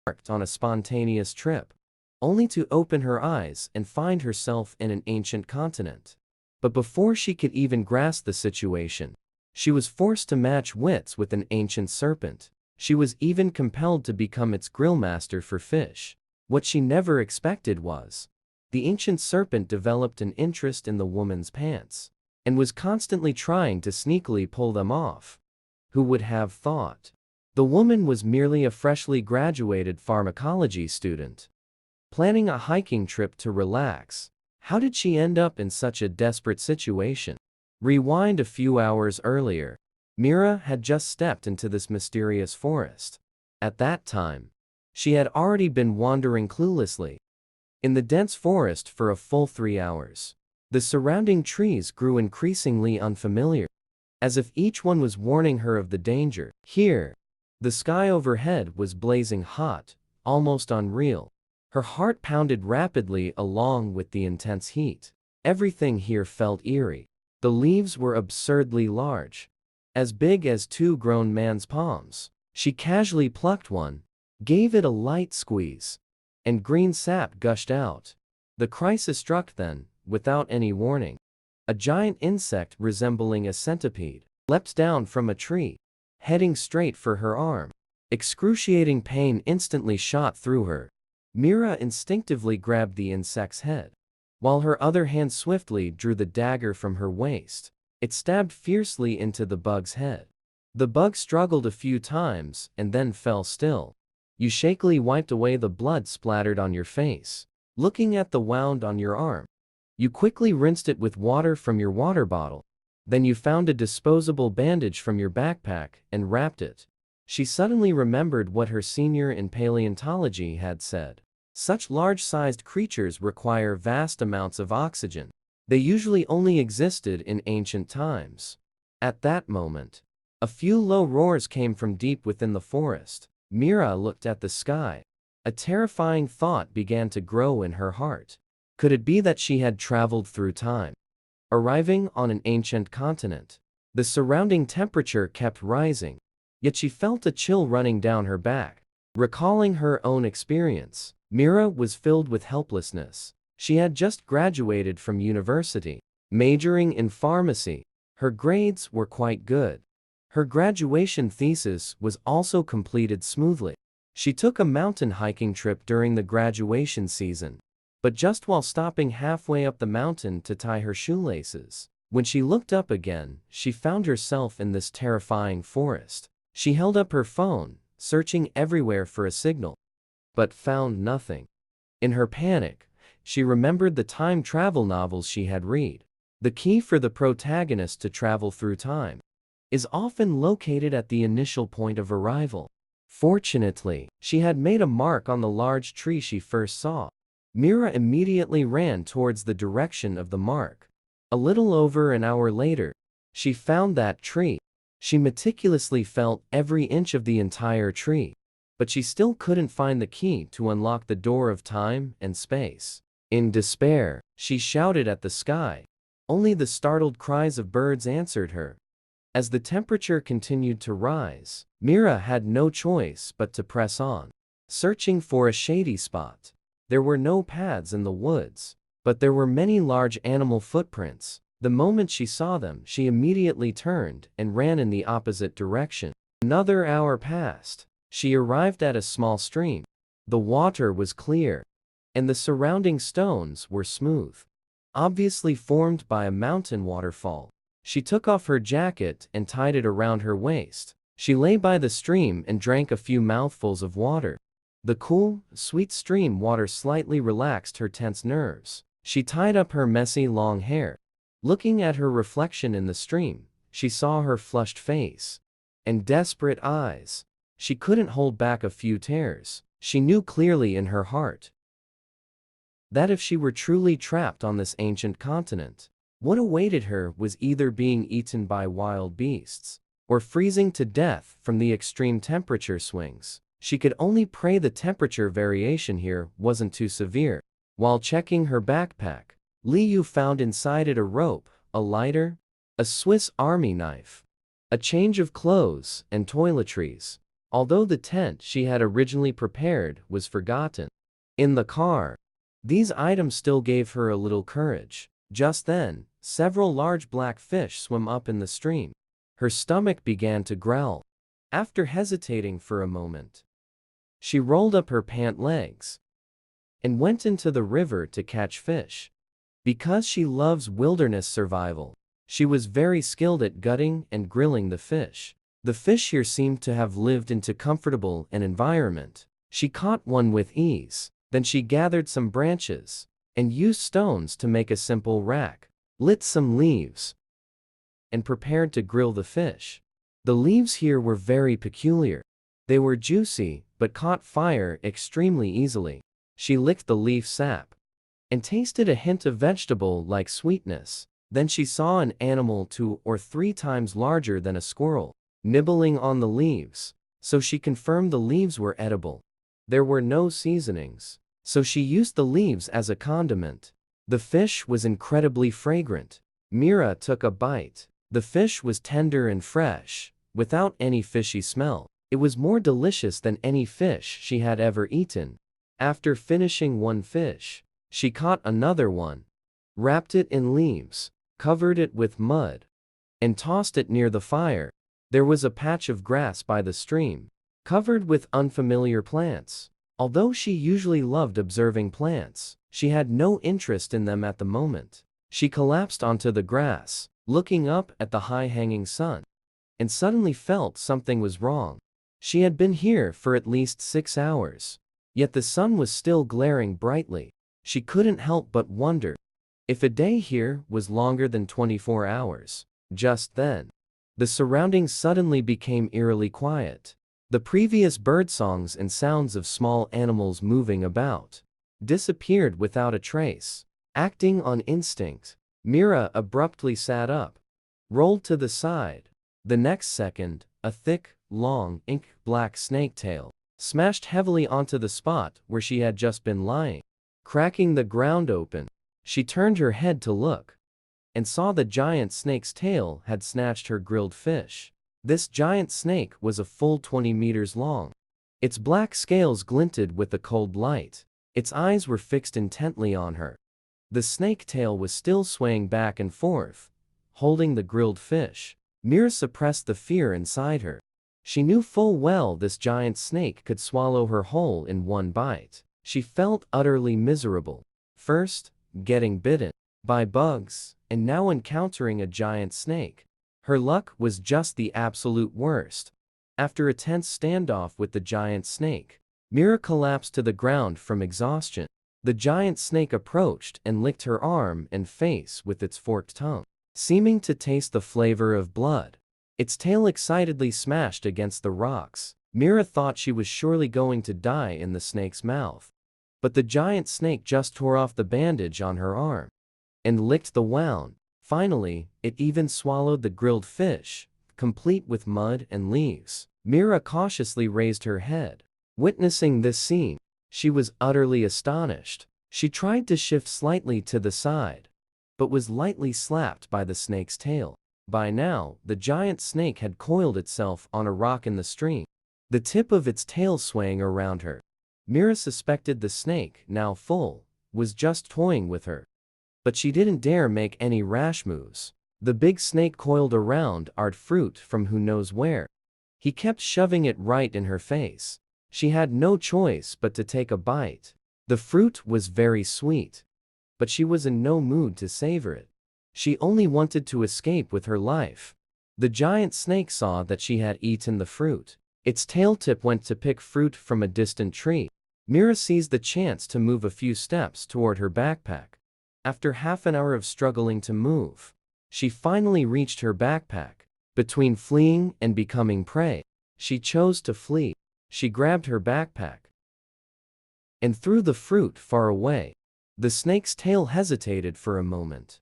embarked on a spontaneous trip, only to open her eyes and find herself in an ancient continent. But before she could even grasp the situation, she was forced to match wits with an ancient serpent. She was even compelled to become its grillmaster for fish. What she never expected was, the ancient serpent developed an interest in the woman's pants, and was constantly trying to sneakily pull them off. Who would have thought? The woman was merely a freshly graduated pharmacology student, planning a hiking trip to relax. How did she end up in such a desperate situation? Rewind a few hours earlier. Mira had just stepped into this mysterious forest. At that time, she had already been wandering cluelessly in the dense forest for a full 3 hours. The surrounding trees grew increasingly unfamiliar, as if each one was warning her of the danger. Here, the sky overhead was blazing hot, almost unreal. Her heart pounded rapidly along with the intense heat. Everything here felt eerie. The leaves were absurdly large, as big as 2 grown man's palms. She casually plucked one, gave it a light squeeze, and green sap gushed out. The crisis struck then, without any warning. A giant insect resembling a centipede leapt down from a tree, heading straight for her arm. Excruciating pain instantly shot through her. Mira instinctively grabbed the insect's head, while her other hand swiftly drew the dagger from her waist. It stabbed fiercely into the bug's head. The bug struggled a few times and then fell still. You shakily wiped away the blood splattered on your face. Looking at the wound on your arm, you quickly rinsed it with water from your water bottle. Then you found a disposable bandage from your backpack and wrapped it. She suddenly remembered what her senior in paleontology had said. Such large-sized creatures require vast amounts of oxygen. They usually only existed in ancient times. At that moment, a few low roars came from deep within the forest. Mira looked at the sky. A terrifying thought began to grow in her heart. Could it be that she had traveled through time, arriving on an ancient continent? The surrounding temperature kept rising, yet she felt a chill running down her back. Recalling her own experience, Mira was filled with helplessness. She had just graduated from university, majoring in pharmacy. Her grades were quite good. Her graduation thesis was also completed smoothly. She took a mountain hiking trip during the graduation season, but just while stopping halfway up the mountain to tie her shoelaces. When she looked up again, she found herself in this terrifying forest. She held up her phone, searching everywhere for a signal, but found nothing. In her panic, she remembered the time travel novels she had read. The key for the protagonist to travel through time is often located at the initial point of arrival. Fortunately, she had made a mark on the large tree she first saw. Mira immediately ran towards the direction of the mark. A little over an hour later, she found that tree. She meticulously felt every inch of the entire tree, but she still couldn't find the key to unlock the door of time and space. In despair, she shouted at the sky. Only the startled cries of birds answered her. As the temperature continued to rise, Mira had no choice but to press on, searching for a shady spot. There were no paths in the woods, but there were many large animal footprints. The moment she saw them, she immediately turned and ran in the opposite direction. Another hour passed. She arrived at a small stream. The water was clear, and the surrounding stones were smooth, obviously formed by a mountain waterfall. She took off her jacket and tied it around her waist. She lay by the stream and drank a few mouthfuls of water. The cool, sweet stream water slightly relaxed her tense nerves. She tied up her messy long hair. Looking at her reflection in the stream, she saw her flushed face and desperate eyes. She couldn't hold back a few tears. She knew clearly in her heart that if she were truly trapped on this ancient continent, what awaited her was either being eaten by wild beasts or freezing to death from the extreme temperature swings. She could only pray the temperature variation here wasn't too severe. While checking her backpack, Liu found inside it a rope, a lighter, a Swiss Army knife, a change of clothes, and toiletries. although the tent she had originally prepared was forgotten. In the car, these items still gave her a little courage. Just then, several large black fish swam up in the stream. Her stomach began to growl. After hesitating for a moment, she rolled up her pant legs and went into the river to catch fish. Because she loves wilderness survival, she was very skilled at gutting and grilling the fish. The fish here seemed to have lived into comfortable an environment. She caught one with ease. Then she gathered some branches and used stones to make a simple rack, lit some leaves, and prepared to grill the fish. The leaves here were very peculiar. They were juicy, but caught fire extremely easily. She licked the leaf sap and tasted a hint of vegetable-like sweetness. Then she saw an animal 2 or 3 times larger than a squirrel, nibbling on the leaves, so she confirmed the leaves were edible. There were no seasonings, so she used the leaves as a condiment. The fish was incredibly fragrant. Mira took a bite. The fish was tender and fresh, without any fishy smell. It was more delicious than any fish she had ever eaten. After finishing one fish, she caught another one, wrapped it in leaves, covered it with mud, and tossed it near the fire. There was a patch of grass by the stream, covered with unfamiliar plants. Although she usually loved observing plants, she had no interest in them at the moment. She collapsed onto the grass, looking up at the high-hanging sun, and suddenly felt something was wrong. She had been here for at least 6 hours, yet the sun was still glaring brightly. She couldn't help but wonder if a day here was longer than 24 hours. Just then, the surroundings suddenly became eerily quiet. The previous birdsongs and sounds of small animals moving about disappeared without a trace. Acting on instinct, Mira abruptly sat up, rolled to the side. The next second, a thick, long, ink-black snake tail smashed heavily onto the spot where she had just been lying. Cracking the ground open, she turned her head to look and saw the giant snake's tail had snatched her grilled fish. This giant snake was a full 20 meters long. Its black scales glinted with the cold light. Its eyes were fixed intently on her. The snake tail was still swaying back and forth, holding the grilled fish. Mira suppressed the fear inside her. She knew full well this giant snake could swallow her whole in one bite. She felt utterly miserable. First, getting bitten by bugs, and now encountering a giant snake. Her luck was just the absolute worst. After a tense standoff with the giant snake, Mira collapsed to the ground from exhaustion. The giant snake approached and licked her arm and face with its forked tongue, seeming to taste the flavor of blood. Its tail excitedly smashed against the rocks. Mira thought she was surely going to die in the snake's mouth. But the giant snake just tore off the bandage on her arm and licked the wound. Finally, it even swallowed the grilled fish, complete with mud and leaves. Mira cautiously raised her head. Witnessing this scene, she was utterly astonished. She tried to shift slightly to the side, but was lightly slapped by the snake's tail. By now, the giant snake had coiled itself on a rock in the stream, the tip of its tail swaying around her. Mira suspected the snake, now full, was just toying with her. But she didn't dare make any rash moves. The big snake coiled around art fruit from who knows where. He kept shoving it right in her face. She had no choice but to take a bite. The fruit was very sweet, but she was in no mood to savor it. She only wanted to escape with her life. The giant snake saw that she had eaten the fruit. Its tail tip went to pick fruit from a distant tree. Mira seized the chance to move a few steps toward her backpack. After half an hour of struggling to move, she finally reached her backpack. Between fleeing and becoming prey, she chose to flee. She grabbed her backpack and threw the fruit far away. The snake's tail hesitated for a moment,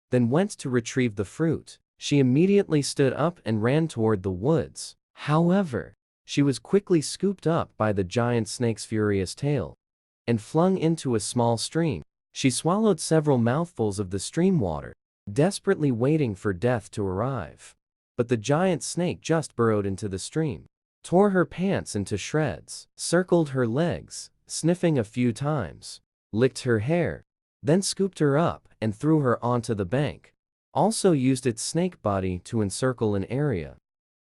then went to retrieve the fruit. She immediately stood up and ran toward the woods. However, she was quickly scooped up by the giant snake's furious tail and flung into a small stream. She swallowed several mouthfuls of the stream water, desperately waiting for death to arrive. But the giant snake just burrowed into the stream. tore her pants into shreds, circled her legs, sniffing a few times, licked her hair, then scooped her up and threw her onto the bank, also used its snake body to encircle an area,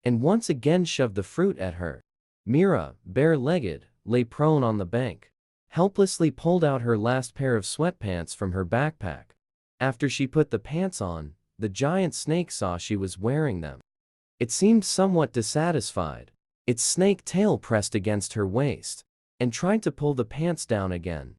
and once again shoved the fruit at her. Mira, bare-legged, lay prone on the bank, helplessly pulled out her last pair of sweatpants from her backpack. After she put the pants on, the giant snake saw she was wearing them. It seemed somewhat dissatisfied. Its snake tail pressed against her waist, and tried to pull the pants down again.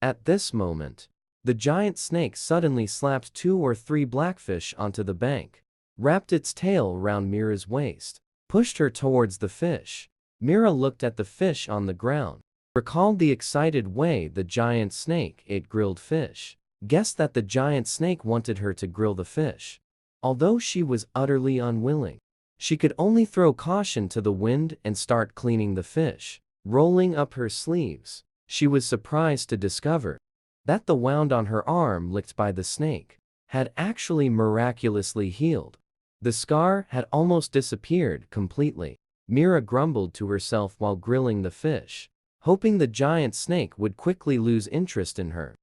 At this moment, the giant snake suddenly slapped 2 or 3 blackfish onto the bank, wrapped its tail around Mira's waist, pushed her towards the fish. Mira looked at the fish on the ground, recalled the excited way the giant snake ate grilled fish, guessed that the giant snake wanted her to grill the fish. Although she was utterly unwilling, she could only throw caution to the wind and start cleaning the fish. Rolling up her sleeves, she was surprised to discover that the wound on her arm licked by the snake had actually miraculously healed. The scar had almost disappeared completely. Mira grumbled to herself while grilling the fish, hoping the giant snake would quickly lose interest in her,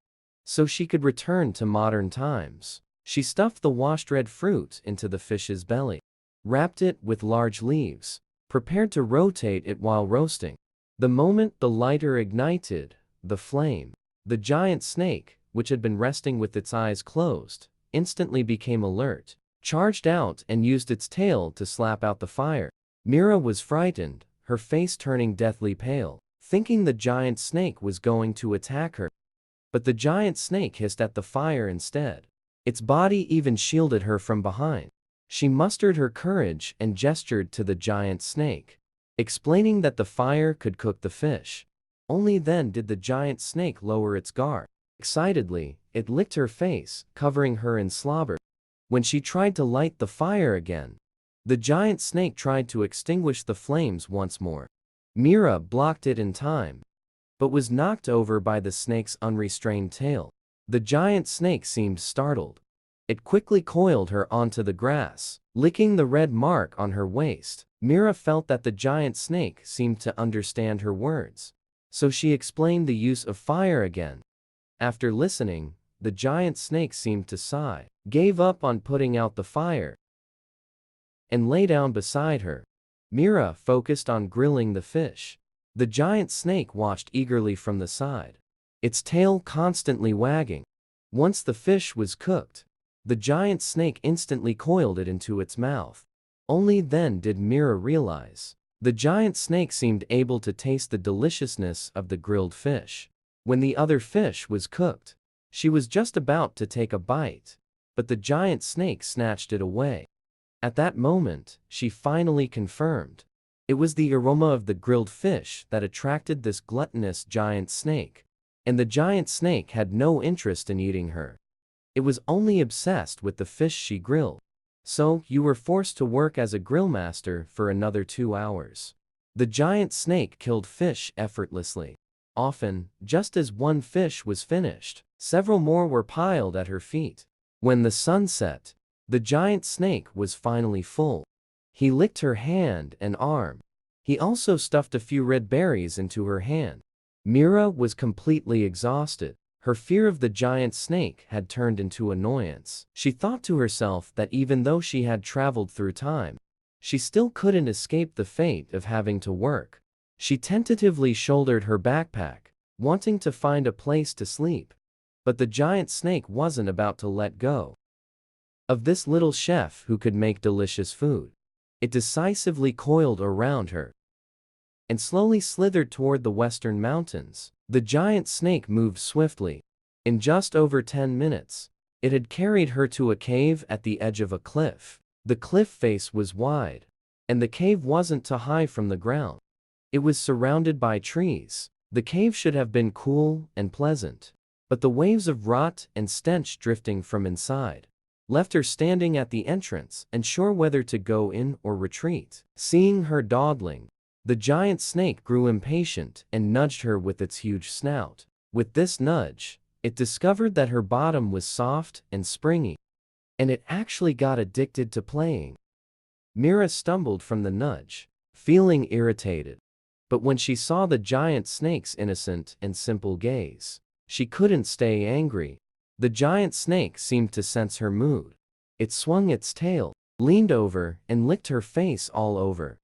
so she could return to modern times. She stuffed the washed red fruit into the fish's belly, wrapped it with large leaves, prepared to rotate it while roasting. The moment the lighter ignited the flame, the giant snake, which had been resting with its eyes closed, instantly became alert, charged out and used its tail to slap out the fire. Mira was frightened, her face turning deathly pale, thinking the giant snake was going to attack her. But the giant snake hissed at the fire instead. Its body even shielded her from behind. She mustered her courage and gestured to the giant snake, explaining that the fire could cook the fish. Only then did the giant snake lower its guard. Excitedly, it licked her face, covering her in slobber. When she tried to light the fire again, the giant snake tried to extinguish the flames once more. Mira blocked it in time, but was knocked over by the snake's unrestrained tail. The giant snake seemed startled. It quickly coiled her onto the grass, licking the red mark on her waist. Mira felt that the giant snake seemed to understand her words, so she explained the use of fire again. After listening, the giant snake seemed to sigh, gave up on putting out the fire, and lay down beside her. Mira focused on grilling the fish. The giant snake watched eagerly from the side, its tail constantly wagging. Once the fish was cooked, the giant snake instantly coiled it into its mouth. Only then did Mira realize the giant snake seemed able to taste the deliciousness of the grilled fish. When the other fish was cooked, she was just about to take a bite, but the giant snake snatched it away. At that moment, she finally confirmed. It was the aroma of the grilled fish that attracted this gluttonous giant snake, and the giant snake had no interest in eating her. It was only obsessed with the fish she grilled. So, you were forced to work as a grill master for another 2 hours. The giant snake killed fish effortlessly. Often, just as one fish was finished, several more were piled at her feet. When the sun set, the giant snake was finally full. He licked her hand and arm. He also stuffed a few red berries into her hand. Mira was completely exhausted. Her fear of the giant snake had turned into annoyance. She thought to herself that even though she had traveled through time, she still couldn't escape the fate of having to work. She tentatively shouldered her backpack, wanting to find a place to sleep. But the giant snake wasn't about to let go of this little chef who could make delicious food. It decisively coiled around her and slowly slithered toward the western mountains. The giant snake moved swiftly. In just over 10 minutes, it had carried her to a cave at the edge of a cliff. The cliff face was wide, and the cave wasn't too high from the ground. It was surrounded by trees. The cave should have been cool and pleasant, but the waves of rot and stench drifting from inside left her standing at the entrance, unsure whether to go in or retreat. Seeing her dawdling, the giant snake grew impatient and nudged her with its huge snout. With this nudge, it discovered that her bottom was soft and springy, and it actually got addicted to playing. Mira stumbled from the nudge, feeling irritated. But when she saw the giant snake's innocent and simple gaze, she couldn't stay angry. The giant snake seemed to sense her mood. It swung its tail, leaned over, and licked her face all over,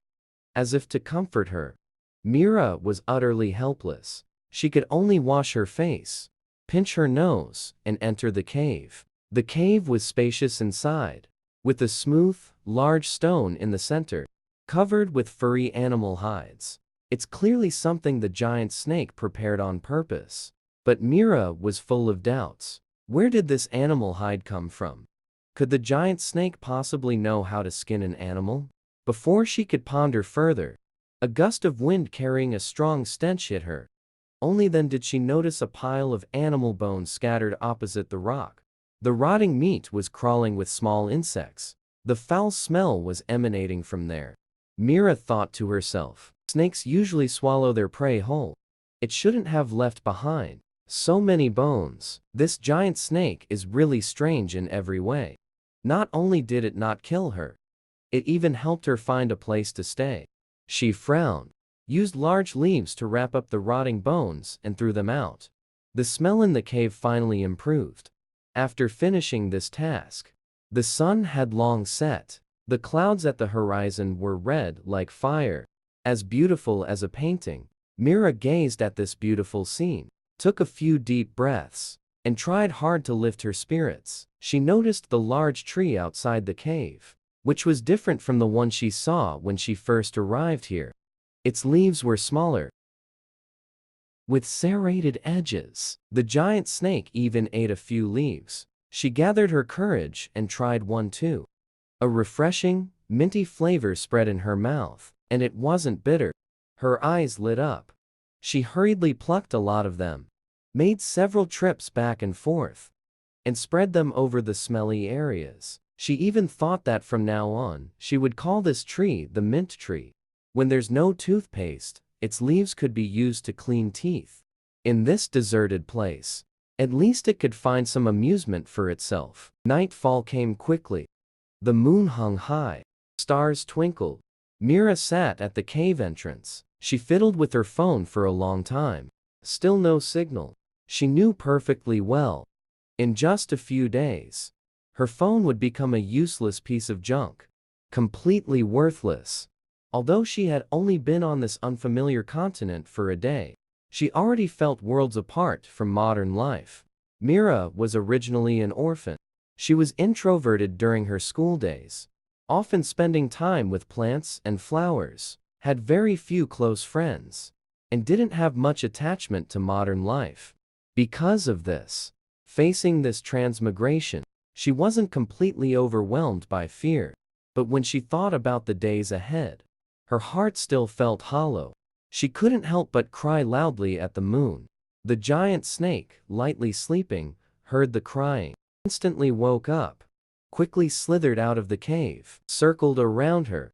as if to comfort her. Mira was utterly helpless. She could only wash her face, pinch her nose, and enter the cave. The cave was spacious inside, with a smooth, large stone in the center, covered with furry animal hides. It's clearly something the giant snake prepared on purpose. But Mira was full of doubts. Where did this animal hide come from? Could the giant snake possibly know how to skin an animal? Before she could ponder further, a gust of wind carrying a strong stench hit her. Only then did she notice a pile of animal bones scattered opposite the rock. The rotting meat was crawling with small insects. The foul smell was emanating from there. Mira thought to herself, snakes usually swallow their prey whole. It shouldn't have left behind so many bones. This giant snake is really strange in every way. Not only did it not kill her, it even helped her find a place to stay. She frowned, used large leaves to wrap up the rotting bones, and threw them out. The smell in the cave finally improved. After finishing this task, the sun had long set. The clouds at the horizon were red like fire, as beautiful as a painting. Mira gazed at this beautiful scene, took a few deep breaths, and tried hard to lift her spirits. She noticed the large tree outside the cave, which was different from the one she saw when she first arrived here. Its leaves were smaller, with serrated edges. The giant snake even ate a few leaves. She gathered her courage and tried one too. A refreshing, minty flavor spread in her mouth, and it wasn't bitter. Her eyes lit up. She hurriedly plucked a lot of them, made several trips back and forth, and spread them over the smelly areas. She even thought that from now on, she would call this tree the mint tree. When there's no toothpaste, its leaves could be used to clean teeth. In this deserted place, at least it could find some amusement for itself. Nightfall came quickly. The moon hung high. Stars twinkled. Mira sat at the cave entrance. She fiddled with her phone for a long time. Still no signal. She knew perfectly well, in just a few days, her phone would become a useless piece of junk. Completely worthless. Although she had only been on this unfamiliar continent for a day, she already felt worlds apart from modern life. Mira was originally an orphan. She was introverted during her school days, often spending time with plants and flowers, had very few close friends, and didn't have much attachment to modern life. Because of this, facing this transmigration, she wasn't completely overwhelmed by fear. But when she thought about the days ahead, her heart still felt hollow. She couldn't help but cry loudly at the moon. The giant snake, lightly sleeping, heard the crying, instantly woke up, quickly slithered out of the cave, circled around her,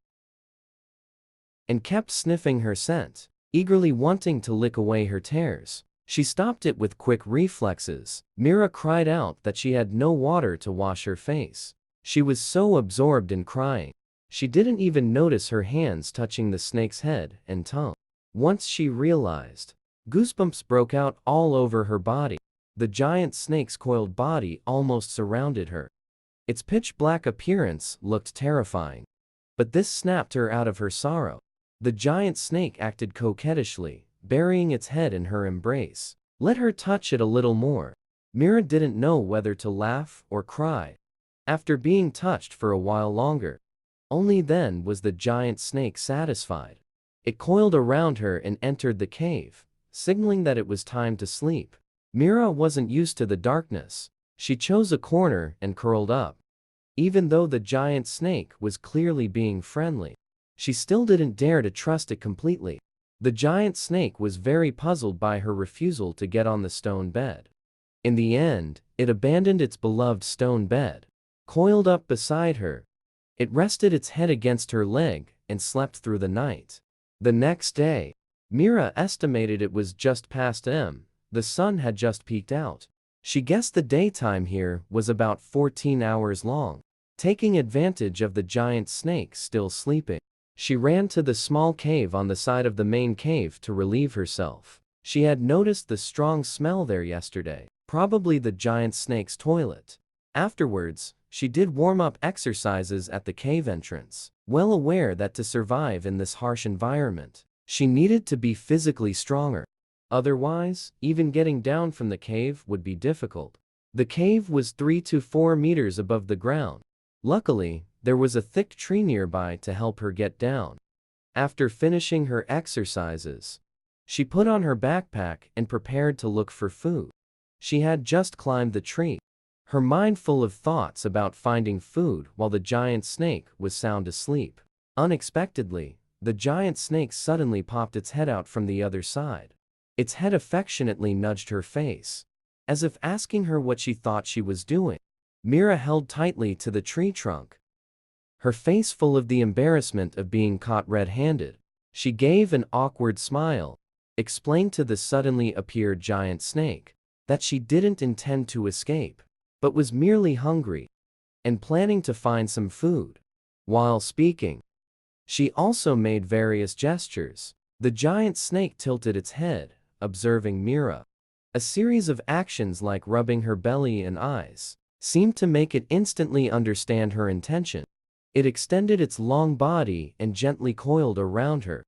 and kept sniffing her scent, eagerly wanting to lick away her tears. She stopped it with quick reflexes. Mira cried out that she had no water to wash her face. She was so absorbed in crying, she didn't even notice her hands touching the snake's head and tongue. Once she realized, goosebumps broke out all over her body. The giant snake's coiled body almost surrounded her. Its pitch-black appearance looked terrifying. But this snapped her out of her sorrow. The giant snake acted coquettishly, burying its head in her embrace. Let her touch it a little more. Mira didn't know whether to laugh or cry. After being touched for a while longer, only then was the giant snake satisfied. It coiled around her and entered the cave, signaling that it was time to sleep. Mira wasn't used to the darkness. She chose a corner and curled up. Even though the giant snake was clearly being friendly, she still didn't dare to trust it completely. The giant snake was very puzzled by her refusal to get on the stone bed. In the end, it abandoned its beloved stone bed. Coiled up beside her, it rested its head against her leg and slept through the night. The next day, Mira estimated it was just past m. The sun had just peeked out. She guessed the daytime here was about 14 hours long. Taking advantage of the giant snake still sleeping, She ran to the small cave on the side of the main cave to relieve herself. She had noticed the strong smell there yesterday, probably the giant snake's toilet. Afterwards, she did warm-up exercises at the cave entrance, well aware that to survive in this harsh environment, she needed to be physically stronger. Otherwise, even getting down from the cave would be difficult. The cave was 3 to 4 meters above the ground. Luckily, there was a thick tree nearby to help her get down. After finishing her exercises, she put on her backpack and prepared to look for food. She had just climbed the tree, her mind full of thoughts about finding food while the giant snake was sound asleep. Unexpectedly, the giant snake suddenly popped its head out from the other side. Its head affectionately nudged her face, as if asking her what she thought she was doing. Mira held tightly to the tree trunk, her face full of the embarrassment of being caught red-handed. She gave an awkward smile, explained to the suddenly appeared giant snake that she didn't intend to escape, but was merely hungry and planning to find some food. While speaking, she also made various gestures. The giant snake tilted its head, observing Mira. A series of actions like rubbing her belly and eyes seemed to make it instantly understand her intention. It extended its long body and gently coiled around her,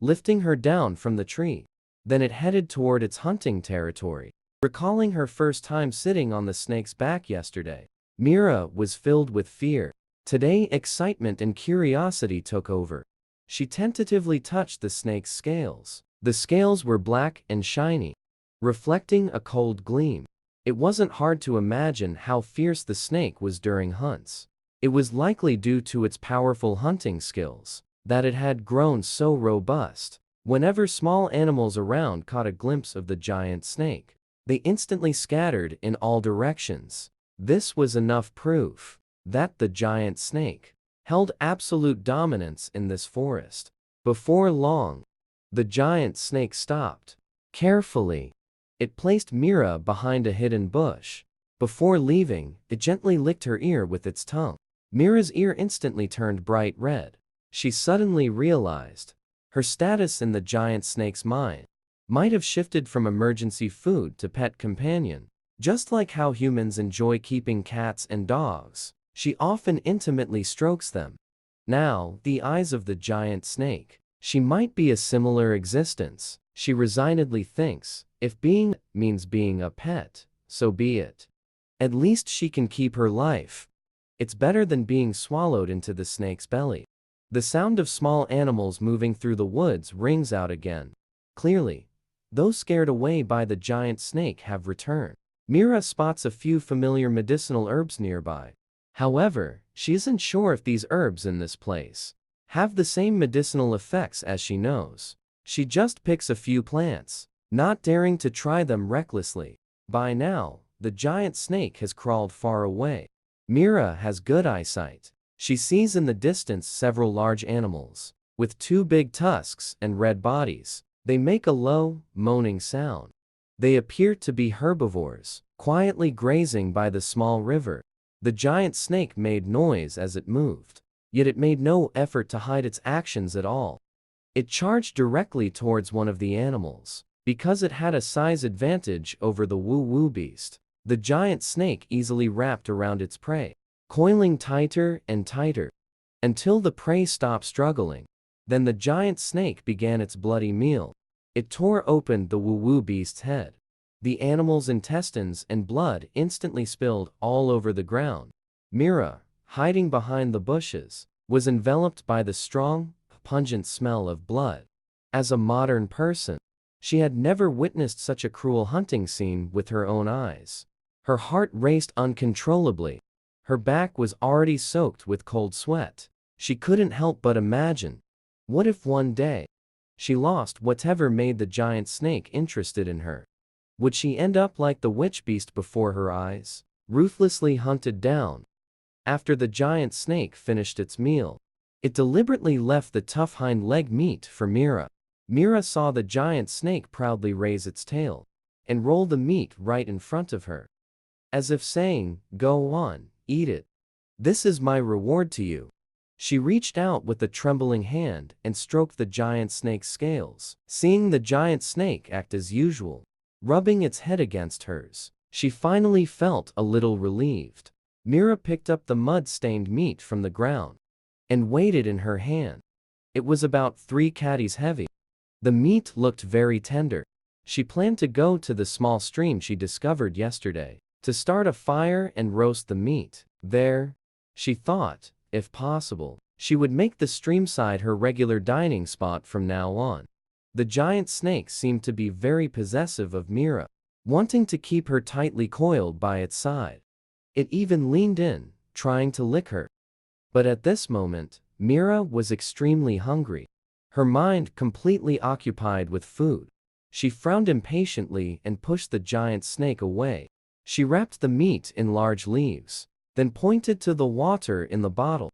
lifting her down from the tree. Then it headed toward its hunting territory. Recalling her first time sitting on the snake's back yesterday, Mira was filled with fear. Today, excitement and curiosity took over. She tentatively touched the snake's scales. The scales were black and shiny, reflecting a cold gleam. It wasn't hard to imagine how fierce the snake was during hunts. It was likely due to its powerful hunting skills that it had grown so robust. Whenever small animals around caught a glimpse of the giant snake, they instantly scattered in all directions. This was enough proof that the giant snake held absolute dominance in this forest. Before long, the giant snake stopped. Carefully, it placed Mira behind a hidden bush. Before leaving, it gently licked her ear with its tongue. Mira's ear instantly turned bright red. She suddenly realized her status in the giant snake's mind might have shifted from emergency food to pet companion. Just like how humans enjoy keeping cats and dogs, she often intimately strokes them. Now, the eyes of the giant snake. She might be a similar existence, she resignedly thinks. If being means being a pet, so be it. At least she can keep her life. It's better than being swallowed into the snake's belly. The sound of small animals moving through the woods rings out again. Clearly, those scared away by the giant snake have returned. Mira spots a few familiar medicinal herbs nearby. However, she isn't sure if these herbs in this place have the same medicinal effects as she knows. She just picks a few plants, not daring to try them recklessly. By now, the giant snake has crawled far away. Mira has good eyesight. She sees in the distance several large animals, with 2 big tusks and red bodies. They make a low, moaning sound. They appear to be herbivores, quietly grazing by the small river. The giant snake made noise as it moved, yet it made no effort to hide its actions at all. It charged directly towards one of the animals. Because it had a size advantage over the woo-woo beast, the giant snake easily wrapped around its prey, coiling tighter and tighter, until the prey stopped struggling. Then the giant snake began its bloody meal. It tore open the woo-woo beast's head. The animal's intestines and blood instantly spilled all over the ground. Mira, hiding behind the bushes, was enveloped by the strong, pungent smell of blood. As a modern person, she had never witnessed such a cruel hunting scene with her own eyes. Her heart raced uncontrollably. Her back was already soaked with cold sweat. She couldn't help but imagine, what if one day she lost whatever made the giant snake interested in her? Would she end up like the witch beast before her eyes, ruthlessly hunted down? After the giant snake finished its meal, it deliberately left the tough hind leg meat for Mira. Mira saw the giant snake proudly raise its tail and roll the meat right in front of her, as if saying, "Go on, eat it. This is my reward to you." She reached out with a trembling hand and stroked the giant snake's scales. Seeing the giant snake act as usual, rubbing its head against hers, she finally felt a little relieved. Mira picked up the mud-stained meat from the ground and weighed it in her hand. It was about 3 kgs heavy. The meat looked very tender. She planned to go to the small stream she discovered yesterday to start a fire and roast the meat. There, she thought, if possible, she would make the streamside her regular dining spot from now on. The giant snake seemed to be very possessive of Mira, wanting to keep her tightly coiled by its side. It even leaned in, trying to lick her. But at this moment, Mira was extremely hungry, her mind completely occupied with food. She frowned impatiently and pushed the giant snake away. She wrapped the meat in large leaves, then pointed to the water in the bottle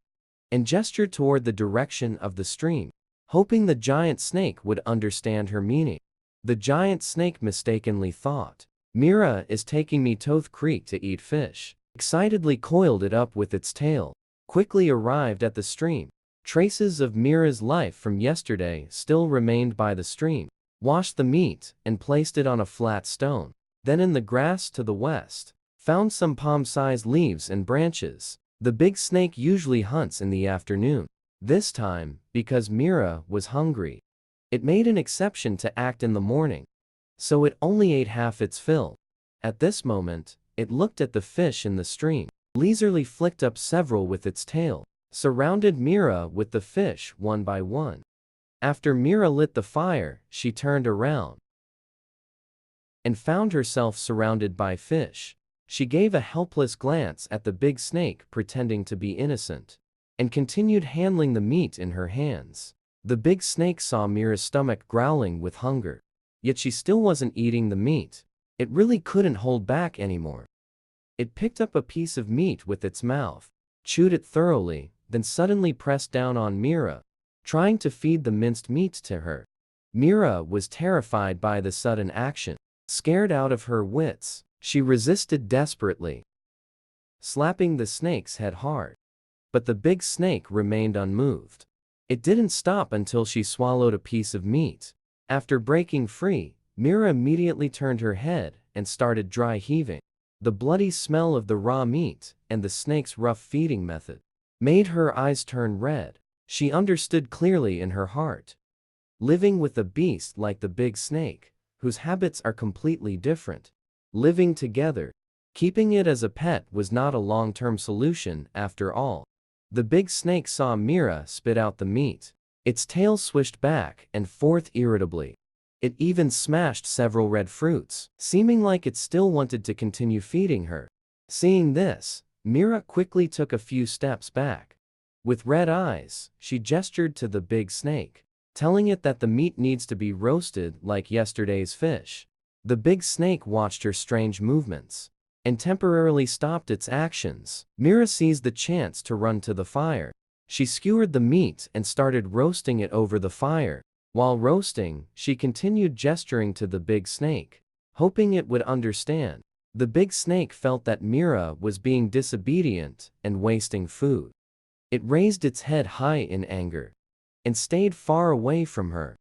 and gestured toward the direction of the stream, hoping the giant snake would understand her meaning. The giant snake mistakenly thought, "Mira is taking me to the creek to eat fish," excitedly coiled it up with its tail, quickly arrived at the stream. Traces of Mira's life from yesterday still remained by the stream, washed the meat and placed it on a flat stone. Then in the grass to the west, found some palm-sized leaves and branches. The big snake usually hunts in the afternoon. This time, because Mira was hungry, it made an exception to act in the morning, so it only ate half its fill. At this moment, it looked at the fish in the stream, leisurely flicked up several with its tail, surrounded Mira with the fish one by one. After Mira lit the fire, she turned around and found herself surrounded by fish. She gave a helpless glance at the big snake pretending to be innocent, and continued handling the meat in her hands. The big snake saw Mira's stomach growling with hunger, yet she still wasn't eating the meat. It really couldn't hold back anymore. It picked up a piece of meat with its mouth, chewed it thoroughly, then suddenly pressed down on Mira, trying to feed the minced meat to her. Mira was terrified by the sudden action. Scared out of her wits, she resisted desperately, slapping the snake's head hard. But the big snake remained unmoved. It didn't stop until she swallowed a piece of meat. After breaking free, Mira immediately turned her head and started dry heaving. The bloody smell of the raw meat and the snake's rough feeding method made her eyes turn red. She understood clearly in her heart. Living with a beast like the big snake, whose habits are completely different, living together, keeping it as a pet was not a long-term solution after all. The big snake saw Mira spit out the meat. Its tail swished back and forth irritably. It even smashed several red fruits, seeming like it still wanted to continue feeding her. Seeing this, Mira quickly took a few steps back. With red eyes, she gestured to the big snake, telling it that the meat needs to be roasted like yesterday's fish. The big snake watched her strange movements and temporarily stopped its actions. Mira seized the chance to run to the fire. She skewered the meat and started roasting it over the fire. While roasting, she continued gesturing to the big snake, hoping it would understand. The big snake felt that Mira was being disobedient and wasting food. It raised its head high in anger and stayed far away from her.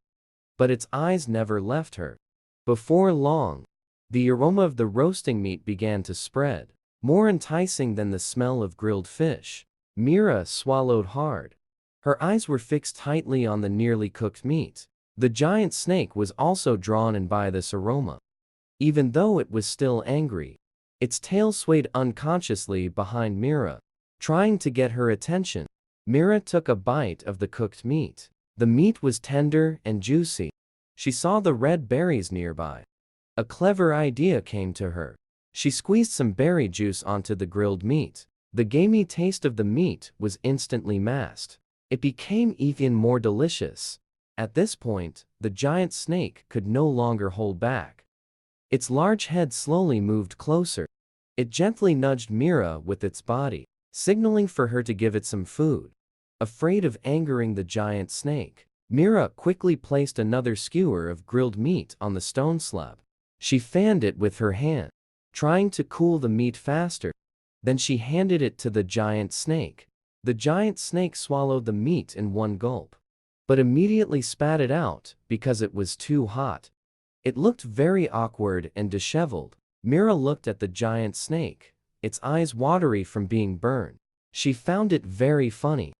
But its eyes never left her. Before long, the aroma of the roasting meat began to spread, more enticing than the smell of grilled fish. Mira swallowed hard. Her eyes were fixed tightly on the nearly cooked meat. The giant snake was also drawn in by this aroma. Even though it was still angry, its tail swayed unconsciously behind Mira, trying to get her attention. Mira took a bite of the cooked meat. The meat was tender and juicy. She saw the red berries nearby. A clever idea came to her. She squeezed some berry juice onto the grilled meat. The gamey taste of the meat was instantly masked. It became even more delicious. At this point, the giant snake could no longer hold back. Its large head slowly moved closer. It gently nudged Mira with its body, signaling for her to give it some food. Afraid of angering the giant snake, Mira quickly placed another skewer of grilled meat on the stone slab. She fanned it with her hand, trying to cool the meat faster. Then she handed it to the giant snake. The giant snake swallowed the meat in one gulp, but immediately spat it out because it was too hot. It looked very awkward and disheveled. Mira looked at the giant snake, its eyes watery from being burned. She found it very funny,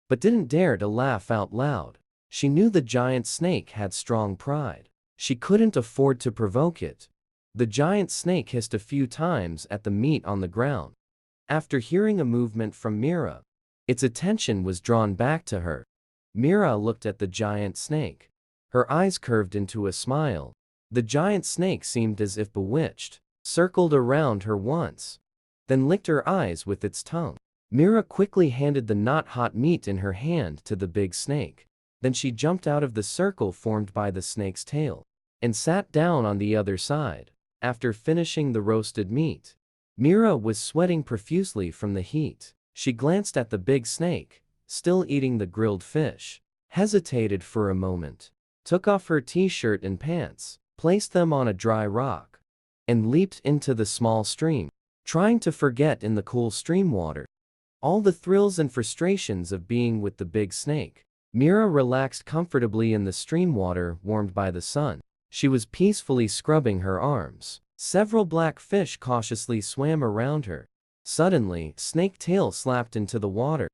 but didn't dare to laugh out loud. She knew the giant snake had strong pride. She couldn't afford to provoke it. The giant snake hissed a few times at the meat on the ground. After hearing a movement from Mira, its attention was drawn back to her. Mira looked at the giant snake. Her eyes curved into a smile. The giant snake seemed as if bewitched, circled around her once, then licked her eyes with its tongue. Mira quickly handed the not hot meat in her hand to the big snake. Then she jumped out of the circle formed by the snake's tail and sat down on the other side. After finishing the roasted meat, Mira was sweating profusely from the heat. She glanced at the big snake, still eating the grilled fish, hesitated for a moment, took off her t-shirt and pants, placed them on a dry rock, and leaped into the small stream, trying to forget in the cool stream water all the thrills and frustrations of being with the big snake. Mira relaxed comfortably in the stream water warmed by the sun. She was peacefully scrubbing her arms. Several black fish cautiously swam around her. Suddenly, Snake Tail slapped into the water.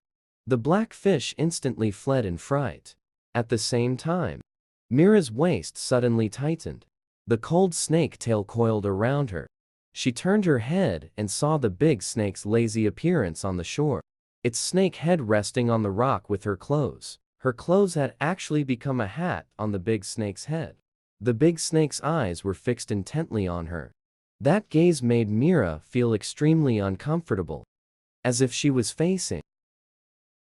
The black fish instantly fled in fright. At the same time, Mira's waist suddenly tightened. The cold snake tail coiled around her. She turned her head and saw the big snake's lazy appearance on the shore. Its snake head resting on the rock with her clothes. Her clothes had actually become a hat on the big snake's head. The big snake's eyes were fixed intently on her. That gaze made Mira feel extremely uncomfortable, as if she was facing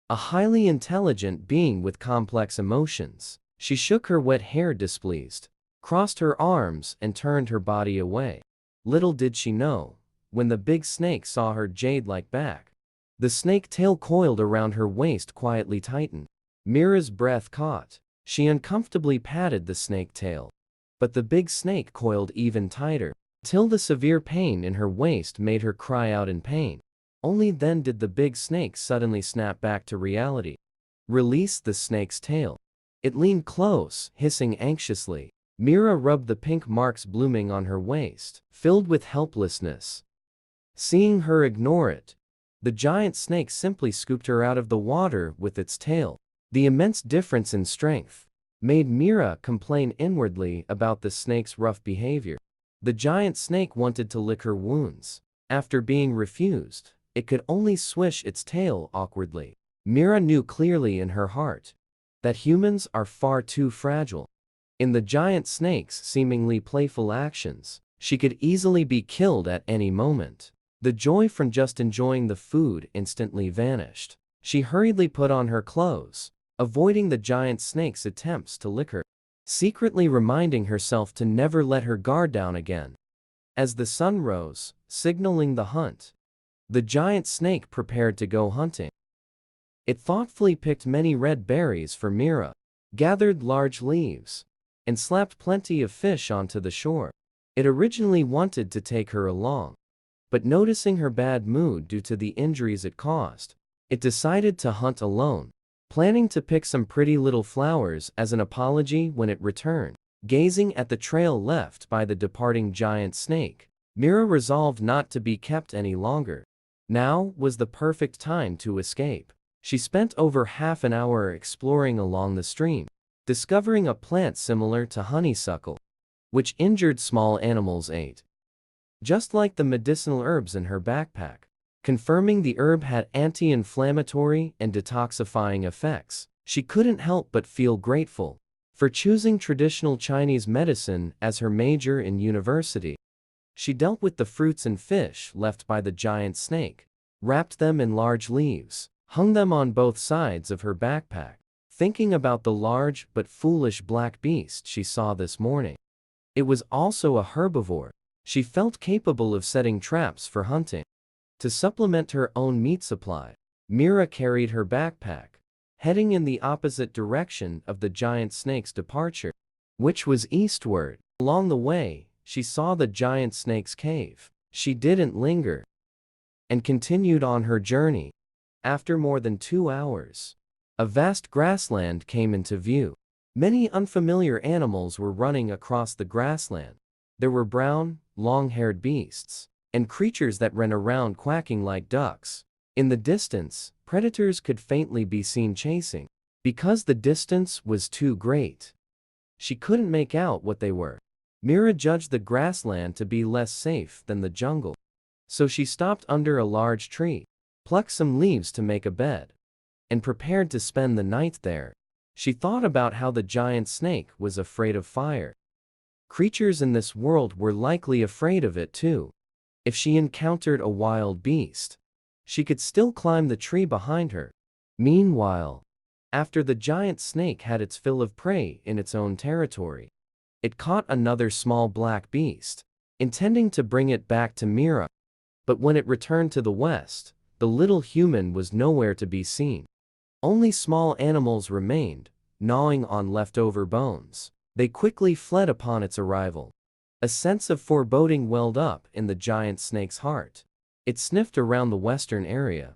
a highly intelligent being with complex emotions. She shook her wet hair displeased, crossed her arms and turned her body away. Little did she know, when the big snake saw her jade-like back, the snake tail coiled around her waist quietly tightened. Mira's breath caught. She uncomfortably patted the snake tail, but the big snake coiled even tighter, till the severe pain in her waist made her cry out in pain. Only then did the big snake suddenly snap back to reality. Release the snake's tail. It leaned close, hissing anxiously. Mira rubbed the pink marks blooming on her waist, filled with helplessness. Seeing her ignore it, the giant snake simply scooped her out of the water with its tail. The immense difference in strength made Mira complain inwardly about the snake's rough behavior. The giant snake wanted to lick her wounds. After being refused, it could only swish its tail awkwardly. Mira knew clearly in her heart that humans are far too fragile. In the giant snake's seemingly playful actions, she could easily be killed at any moment. The joy from just enjoying the food instantly vanished. She hurriedly put on her clothes, avoiding the giant snake's attempts to lick her, secretly reminding herself to never let her guard down again. As the sun rose, signaling the hunt, the giant snake prepared to go hunting. It thoughtfully picked many red berries for Mira, gathered large leaves, and slapped plenty of fish onto the shore. It originally wanted to take her along, but noticing her bad mood due to the injuries it caused, it decided to hunt alone, planning to pick some pretty little flowers as an apology when it returned. Gazing at the trail left by the departing giant snake, Mira resolved not to be kept any longer. Now was the perfect time to escape. She spent over half an hour exploring along the stream, discovering a plant similar to honeysuckle, which injured small animals ate, just like the medicinal herbs in her backpack. Confirming the herb had anti-inflammatory and detoxifying effects, she couldn't help but feel grateful for choosing traditional Chinese medicine as her major in university. She dealt with the fruits and fish left by the giant snake, wrapped them in large leaves, hung them on both sides of her backpack, thinking about the large but foolish black beast she saw this morning. It was also a herbivore. She felt capable of setting traps for hunting. To supplement her own meat supply, Mira carried her backpack, heading in the opposite direction of the giant snake's departure, which was eastward. Along the way, she saw the giant snake's cave. She didn't linger and continued on her journey. After more than 2 hours, a vast grassland came into view. Many unfamiliar animals were running across the grassland. There were brown, long-haired beasts, and creatures that ran around quacking like ducks. In the distance, predators could faintly be seen chasing. Because the distance was too great, she couldn't make out what they were. Mira judged the grassland to be less safe than the jungle. So she stopped under a large tree, plucked some leaves to make a bed, and prepared to spend the night there. She thought about how the giant snake was afraid of fire. Creatures in this world were likely afraid of it too. If she encountered a wild beast, she could still climb the tree behind her. Meanwhile, after the giant snake had its fill of prey in its own territory, it caught another small black beast, intending to bring it back to Mira. But when it returned to the west, the little human was nowhere to be seen. Only small animals remained, gnawing on leftover bones. They quickly fled upon its arrival. A sense of foreboding welled up in the giant snake's heart. It sniffed around the western area,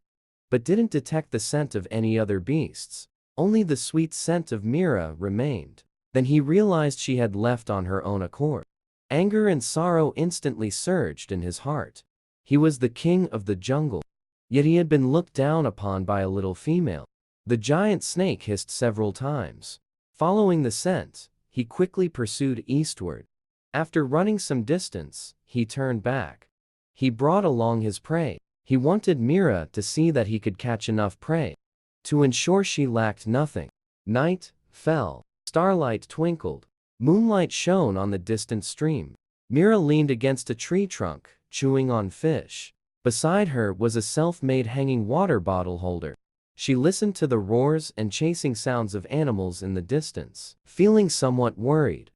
but didn't detect the scent of any other beasts. Only the sweet scent of Mira remained. Then he realized she had left on her own accord. Anger and sorrow instantly surged in his heart. He was the king of the jungle, yet he had been looked down upon by a little female. The giant snake hissed several times. Following the scent, he quickly pursued eastward. After running some distance, he turned back. He brought along his prey. He wanted Mira to see that he could catch enough prey to ensure she lacked nothing. Night fell. Starlight twinkled. Moonlight shone on the distant stream. Mira leaned against a tree trunk, chewing on fish. Beside her was a self-made hanging water bottle holder. She listened to the roars and chasing sounds of animals in the distance, feeling somewhat worried.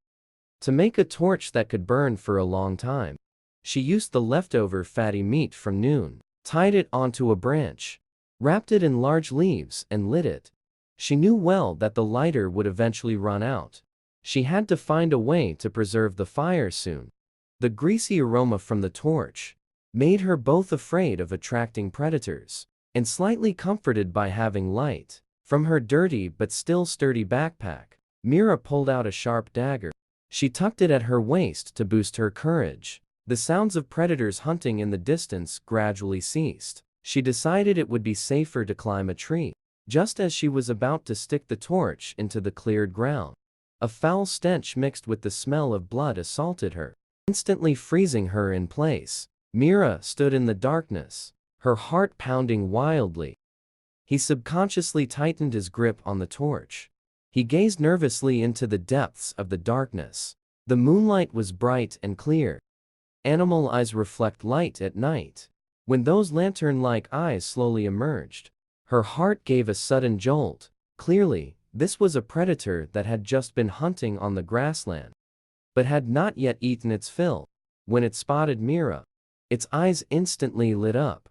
To make a torch that could burn for a long time, she used the leftover fatty meat from noon, tied it onto a branch, wrapped it in large leaves and lit it. She knew well that the lighter would eventually run out. She had to find a way to preserve the fire soon. The greasy aroma from the torch made her both afraid of attracting predators and slightly comforted by having light. From her dirty but still sturdy backpack, Mira pulled out a sharp dagger. She tucked it at her waist to boost her courage. The sounds of predators hunting in the distance gradually ceased. She decided it would be safer to climb a tree. Just as she was about to stick the torch into the cleared ground, a foul stench mixed with the smell of blood assaulted her, instantly freezing her in place. Mira stood in the darkness, her heart pounding wildly. He subconsciously tightened his grip on the torch. He gazed nervously into the depths of the darkness. The moonlight was bright and clear. Animal eyes reflect light at night. When those lantern-like eyes slowly emerged, her heart gave a sudden jolt. Clearly, this was a predator that had just been hunting on the grassland, but had not yet eaten its fill. When it spotted Mira, its eyes instantly lit up.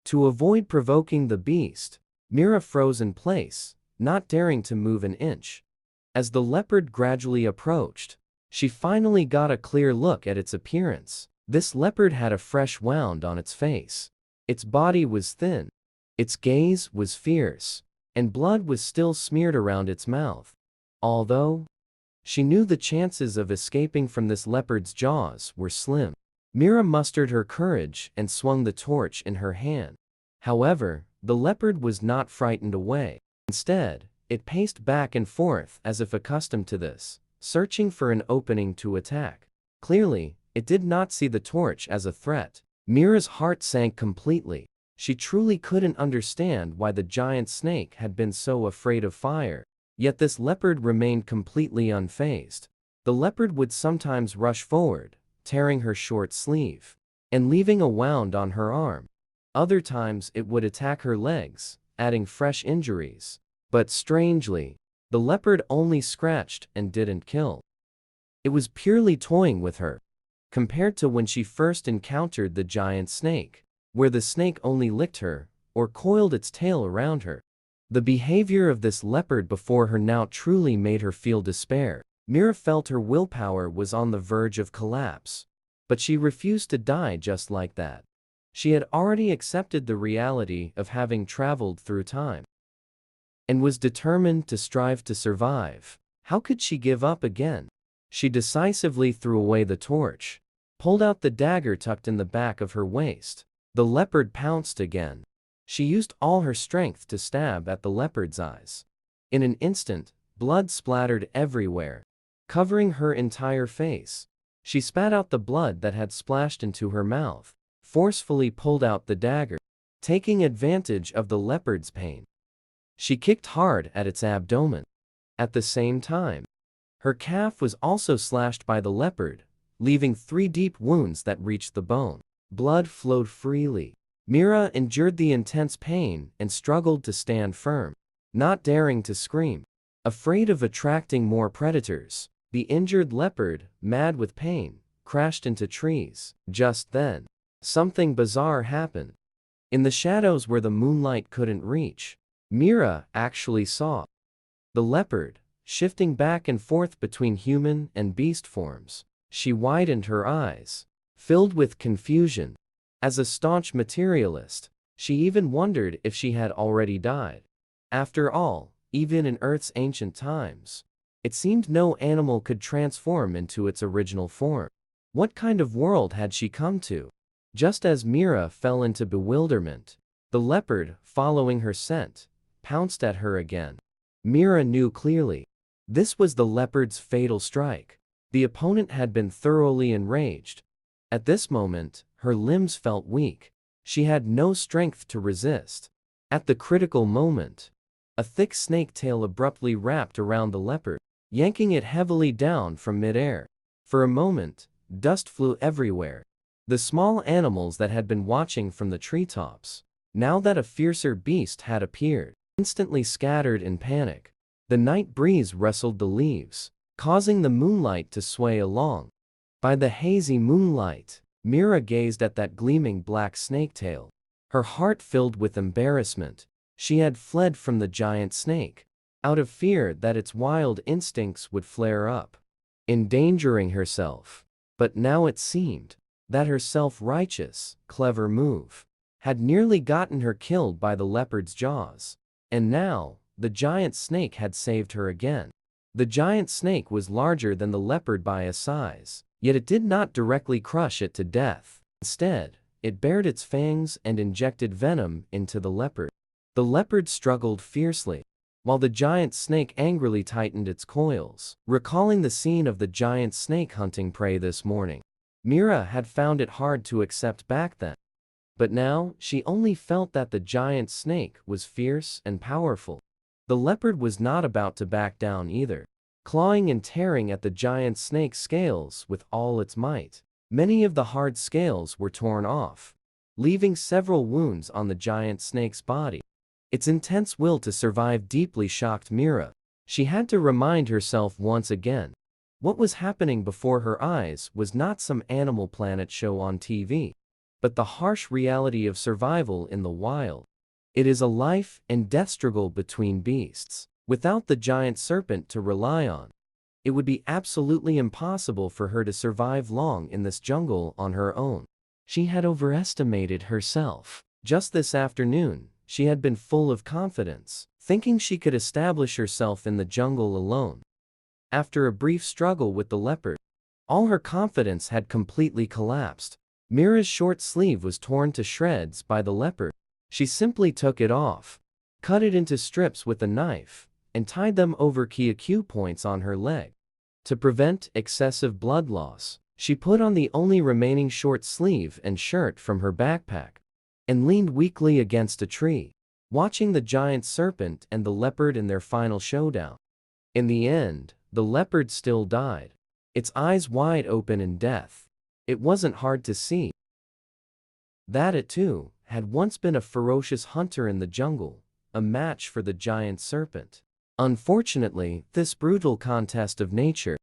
To avoid provoking the beast, Mira froze in place, not daring to move an inch. As the leopard gradually approached, she finally got a clear look at its appearance. This leopard had a fresh wound on its face. Its body was thin. Its gaze was fierce, and blood was still smeared around its mouth. Although she knew the chances of escaping from this leopard's jaws were slim, Mira mustered her courage and swung the torch in her hand. However, the leopard was not frightened away. Instead, it paced back and forth as if accustomed to this, searching for an opening to attack. Clearly, it did not see the torch as a threat. Mira's heart sank completely. She truly couldn't understand why the giant snake had been so afraid of fire. Yet this leopard remained completely unfazed. The leopard would sometimes rush forward, tearing her short sleeve and leaving a wound on her arm. Other times it would attack her legs, adding fresh injuries. But strangely, the leopard only scratched and didn't kill. It was purely toying with her, compared to when she first encountered the giant snake, where the snake only licked her or coiled its tail around her. The behavior of this leopard before her now truly made her feel despair. Mira felt her willpower was on the verge of collapse, but she refused to die just like that. She had already accepted the reality of having traveled through time and was determined to strive to survive. How could she give up again? She decisively threw away the torch, pulled out the dagger tucked in the back of her waist. The leopard pounced again. She used all her strength to stab at the leopard's eyes. In an instant, blood splattered everywhere, covering her entire face. She spat out the blood that had splashed into her mouth, forcefully pulled out the dagger, taking advantage of the leopard's pain. She kicked hard at its abdomen. At the same time, her calf was also slashed by the leopard, leaving 3 deep wounds that reached the bone. Blood flowed freely. Mira endured the intense pain and struggled to stand firm, not daring to scream. Afraid of attracting more predators, the injured leopard, mad with pain, crashed into trees. Just then, something bizarre happened. In the shadows where the moonlight couldn't reach, Mira actually saw the leopard, shifting back and forth between human and beast forms. She widened her eyes, filled with confusion. As a staunch materialist, she even wondered if she had already died. After all, even in Earth's ancient times, it seemed no animal could transform into its original form. What kind of world had she come to? Just as Mira fell into bewilderment, the leopard, following her scent, pounced at her again. Mira knew clearly. This was the leopard's fatal strike. The opponent had been thoroughly enraged. At this moment, her limbs felt weak. She had no strength to resist. At the critical moment, a thick snake tail abruptly wrapped around the leopard, yanking it heavily down from midair. For a moment, dust flew everywhere. The small animals that had been watching from the treetops, now that a fiercer beast had appeared, instantly scattered in panic. The night breeze rustled the leaves, causing the moonlight to sway along. By the hazy moonlight, Mira gazed at that gleaming black snake tail. Her heart filled with embarrassment. She had fled from the giant snake, out of fear that its wild instincts would flare up, endangering herself. But now it seemed that her self-righteous, clever move had nearly gotten her killed by the leopard's jaws. And now, the giant snake had saved her again. The giant snake was larger than the leopard by a size, yet it did not directly crush it to death. Instead, it bared its fangs and injected venom into the leopard. The leopard struggled fiercely, while the giant snake angrily tightened its coils. Recalling the scene of the giant snake hunting prey this morning, Mira had found it hard to accept back then. But now, she only felt that the giant snake was fierce and powerful. The leopard was not about to back down either, clawing and tearing at the giant snake's scales with all its might. Many of the hard scales were torn off, leaving several wounds on the giant snake's body. Its intense will to survive deeply shocked Mira. She had to remind herself once again. What was happening before her eyes was not some Animal Planet show on TV, but the harsh reality of survival in the wild. It is a life and death struggle between beasts. Without the giant serpent to rely on, it would be absolutely impossible for her to survive long in this jungle on her own. She had overestimated herself. Just this afternoon, she had been full of confidence, thinking she could establish herself in the jungle alone. After a brief struggle with the leopard, all her confidence had completely collapsed. Mira's short sleeve was torn to shreds by the leopard. She simply took it off, cut it into strips with a knife, and tied them over key acu points on her leg. To prevent excessive blood loss, she put on the only remaining short sleeve and shirt from her backpack, and leaned weakly against a tree, watching the giant serpent and the leopard in their final showdown. In the end, the leopard still died, its eyes wide open in death. It wasn't hard to see that it too had once been a ferocious hunter in the jungle, a match for the giant serpent. Unfortunately, this brutal contest of nature,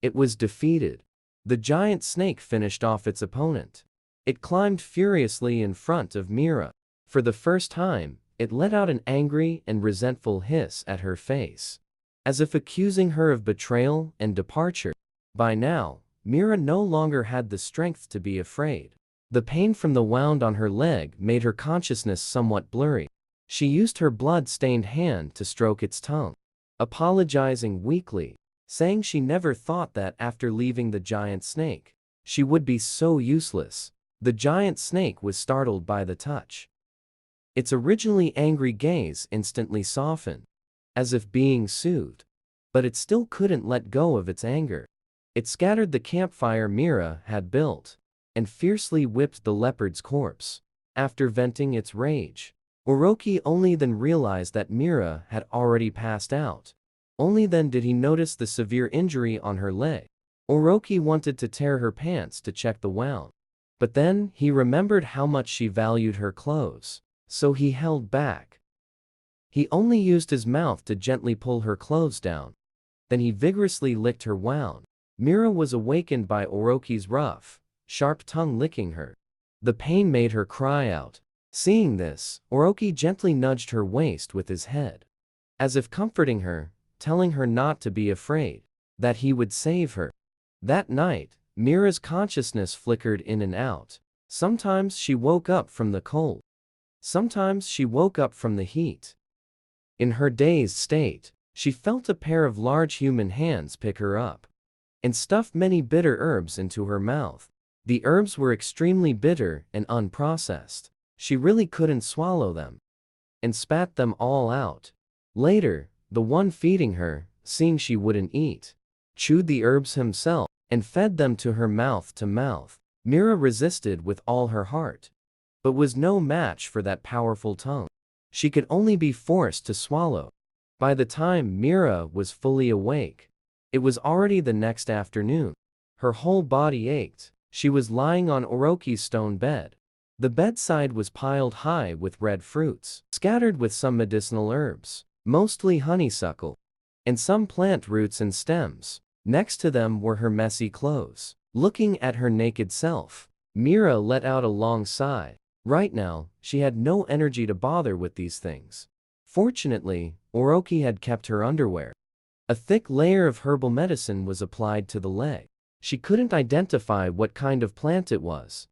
it was defeated. The giant snake finished off its opponent. It climbed furiously in front of Mira. For the first time, it let out an angry and resentful hiss at her face, as if accusing her of betrayal and departure. By now, Mira no longer had the strength to be afraid. The pain from the wound on her leg made her consciousness somewhat blurry. She used her blood-stained hand to stroke its tongue, apologizing weakly, saying she never thought that after leaving the giant snake, she would be so useless. The giant snake was startled by the touch. Its originally angry gaze instantly softened, as if being soothed. But it still couldn't let go of its anger. It scattered the campfire Mira had built, and fiercely whipped the leopard's corpse. After venting its rage, Orochi only then realized that Mira had already passed out. Only then did he notice the severe injury on her leg. Orochi wanted to tear her pants to check the wound. But then he remembered how much she valued her clothes, so he held back. He only used his mouth to gently pull her clothes down. Then he vigorously licked her wound. Mira was awakened by Orochi's rough, sharp tongue licking her. The pain made her cry out. Seeing this, Orochi gently nudged her waist with his head, as if comforting her, telling her not to be afraid, that he would save her. That night, Mira's consciousness flickered in and out. Sometimes she woke up from the cold. Sometimes she woke up from the heat. In her dazed state, she felt a pair of large human hands pick her up and stuff many bitter herbs into her mouth. The herbs were extremely bitter and unprocessed. She really couldn't swallow them, and spat them all out. Later, the one feeding her, seeing she wouldn't eat, chewed the herbs himself and fed them to her mouth to mouth. Mira resisted with all her heart, but was no match for that powerful tongue. She could only be forced to swallow. By the time Mira was fully awake, it was already the next afternoon. Her whole body ached. She was lying on Orochi's stone bed. The bedside was piled high with red fruits, scattered with some medicinal herbs, mostly honeysuckle, and some plant roots and stems. Next to them were her messy clothes. Looking at her naked self, Mira let out a long sigh. Right now, she had no energy to bother with these things. Fortunately, Orochi had kept her underwear. A thick layer of herbal medicine was applied to the leg. She couldn't identify what kind of plant it was.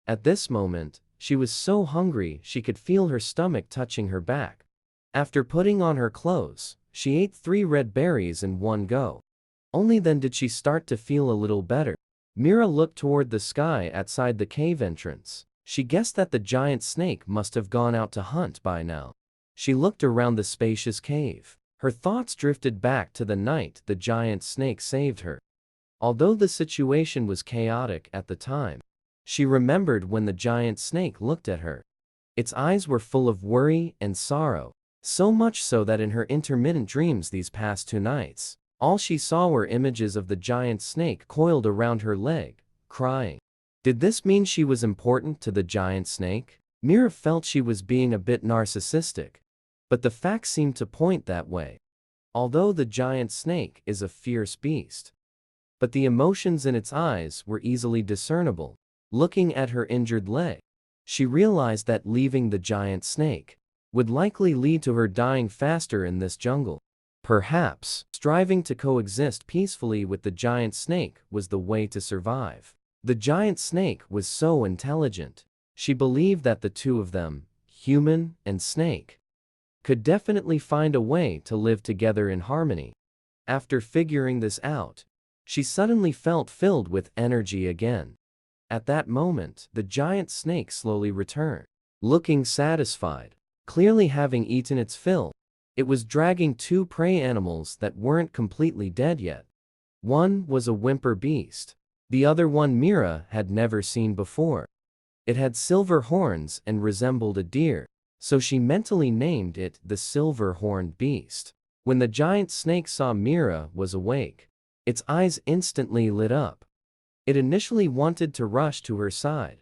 At this moment, she was so hungry she could feel her stomach touching her back. After putting on her clothes, she ate 3 red berries in one go. Only then did she start to feel a little better. Mira looked toward the sky outside the cave entrance. She guessed that the giant snake must have gone out to hunt by now. She looked around the spacious cave. Her thoughts drifted back to the night the giant snake saved her. Although the situation was chaotic at the time, she remembered when the giant snake looked at her. Its eyes were full of worry and sorrow, so much so that in her intermittent dreams these past 2 nights, all she saw were images of the giant snake coiled around her leg, crying. Did this mean she was important to the giant snake? Mira felt she was being a bit narcissistic, but the facts seemed to point that way. Although the giant snake is a fierce beast, but the emotions in its eyes were easily discernible. Looking at her injured leg, she realized that leaving the giant snake would likely lead to her dying faster in this jungle. Perhaps, striving to coexist peacefully with the giant snake was the way to survive. The giant snake was so intelligent. She believed that the two of them, human and snake, could definitely find a way to live together in harmony. After figuring this out, she suddenly felt filled with energy again. At that moment, the giant snake slowly returned, looking satisfied. Clearly having eaten its fill, it was dragging 2 prey animals that weren't completely dead yet. One was a whimper beast. The other one Mira had never seen before. It had silver horns and resembled a deer, so she mentally named it the silver-horned beast. When the giant snake saw Mira was awake, its eyes instantly lit up. It initially wanted to rush to her side,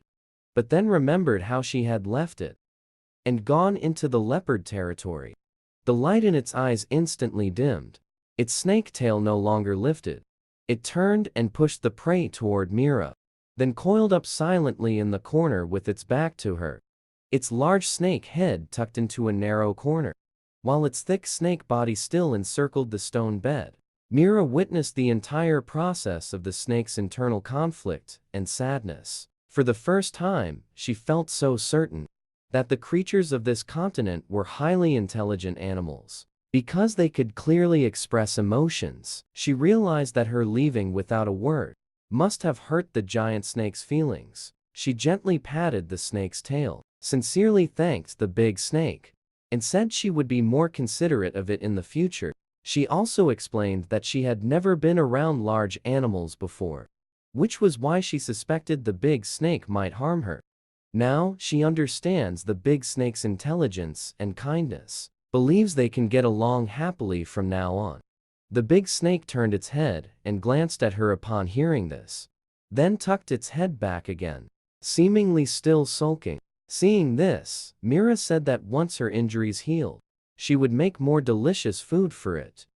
but then remembered how she had left it and gone into the leopard territory. The light in its eyes instantly dimmed. Its snake tail no longer lifted. It turned and pushed the prey toward Mira, then coiled up silently in the corner with its back to her, its large snake head tucked into a narrow corner, while its thick snake body still encircled the stone bed. Mira witnessed the entire process of the snake's internal conflict and sadness. For the first time, she felt so certain that the creatures of this continent were highly intelligent animals. Because they could clearly express emotions, she realized that her leaving without a word must have hurt the giant snake's feelings. She gently patted the snake's tail, sincerely thanked the big snake, and said she would be more considerate of it in the future. She also explained that she had never been around large animals before, which was why she suspected the big snake might harm her. Now she understands the big snake's intelligence and kindness, believes they can get along happily from now on. The big snake turned its head and glanced at her upon hearing this, then tucked its head back again, seemingly still sulking. Seeing this, Mira said that once her injuries healed, she would make more delicious food for it,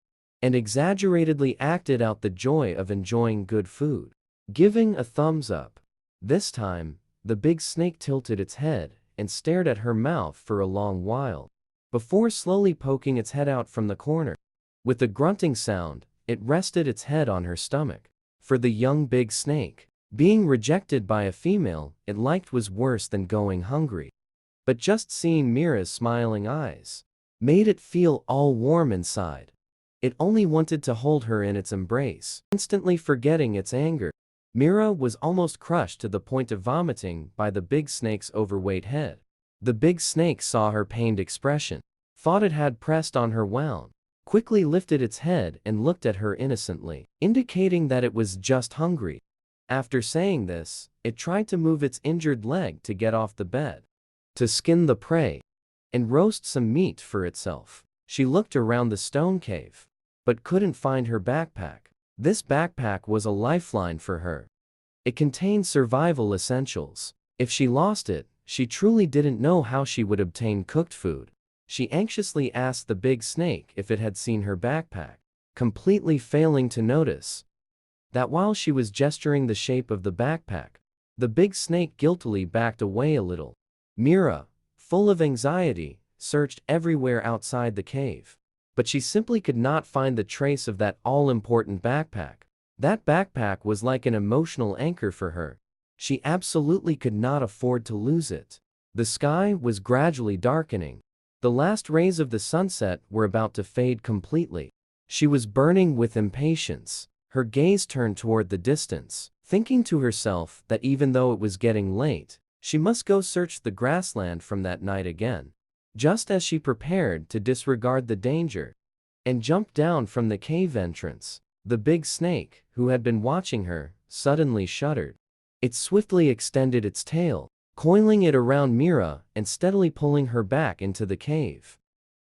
and exaggeratedly acted out the joy of enjoying good food, giving a thumbs up. This time, the big snake tilted its head and stared at her mouth for a long while, before slowly poking its head out from the corner. With a grunting sound, it rested its head on her stomach. For the young big snake, being rejected by a female it liked was worse than going hungry. But just seeing Mira's smiling eyes made it feel all warm inside. It only wanted to hold her in its embrace, instantly forgetting its anger. Mira was almost crushed to the point of vomiting by the big snake's overweight head. The big snake saw her pained expression, thought it had pressed on her wound, quickly lifted its head and looked at her innocently, indicating that it was just hungry. After saying this, it tried to move its injured leg to get off the bed, to skin the prey, and roast some meat for itself. She looked around the stone cave, but couldn't find her backpack. This backpack was a lifeline for her. It contained survival essentials. If she lost it, she truly didn't know how she would obtain cooked food. She anxiously asked the big snake if it had seen her backpack, completely failing to notice that while she was gesturing the shape of the backpack, the big snake guiltily backed away a little. Mira, full of anxiety, searched everywhere outside the cave, but she simply could not find the trace of that all-important backpack. That backpack was like an emotional anchor for her. She absolutely could not afford to lose it. The sky was gradually darkening. The last rays of the sunset were about to fade completely. She was burning with impatience. Her gaze turned toward the distance, thinking to herself that even though it was getting late, she must go search the grassland from that night again. Just as she prepared to disregard the danger and jump down from the cave entrance, the big snake, who had been watching her, suddenly shuddered. It swiftly extended its tail, coiling it around Mira and steadily pulling her back into the cave.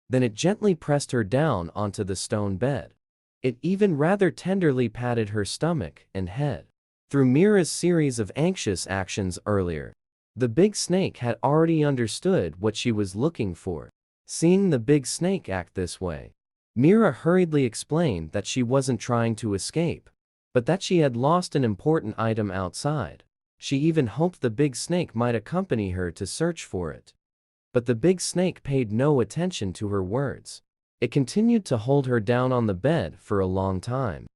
Then it gently pressed her down onto the stone bed. It even rather tenderly patted her stomach and head. Through Mira's series of anxious actions earlier, the big snake had already understood what she was looking for. Seeing the big snake act this way, Mira hurriedly explained that she wasn't trying to escape, but that she had lost an important item outside. She even hoped the big snake might accompany her to search for it. But the big snake paid no attention to her words. It continued to hold her down on the bed for a long time.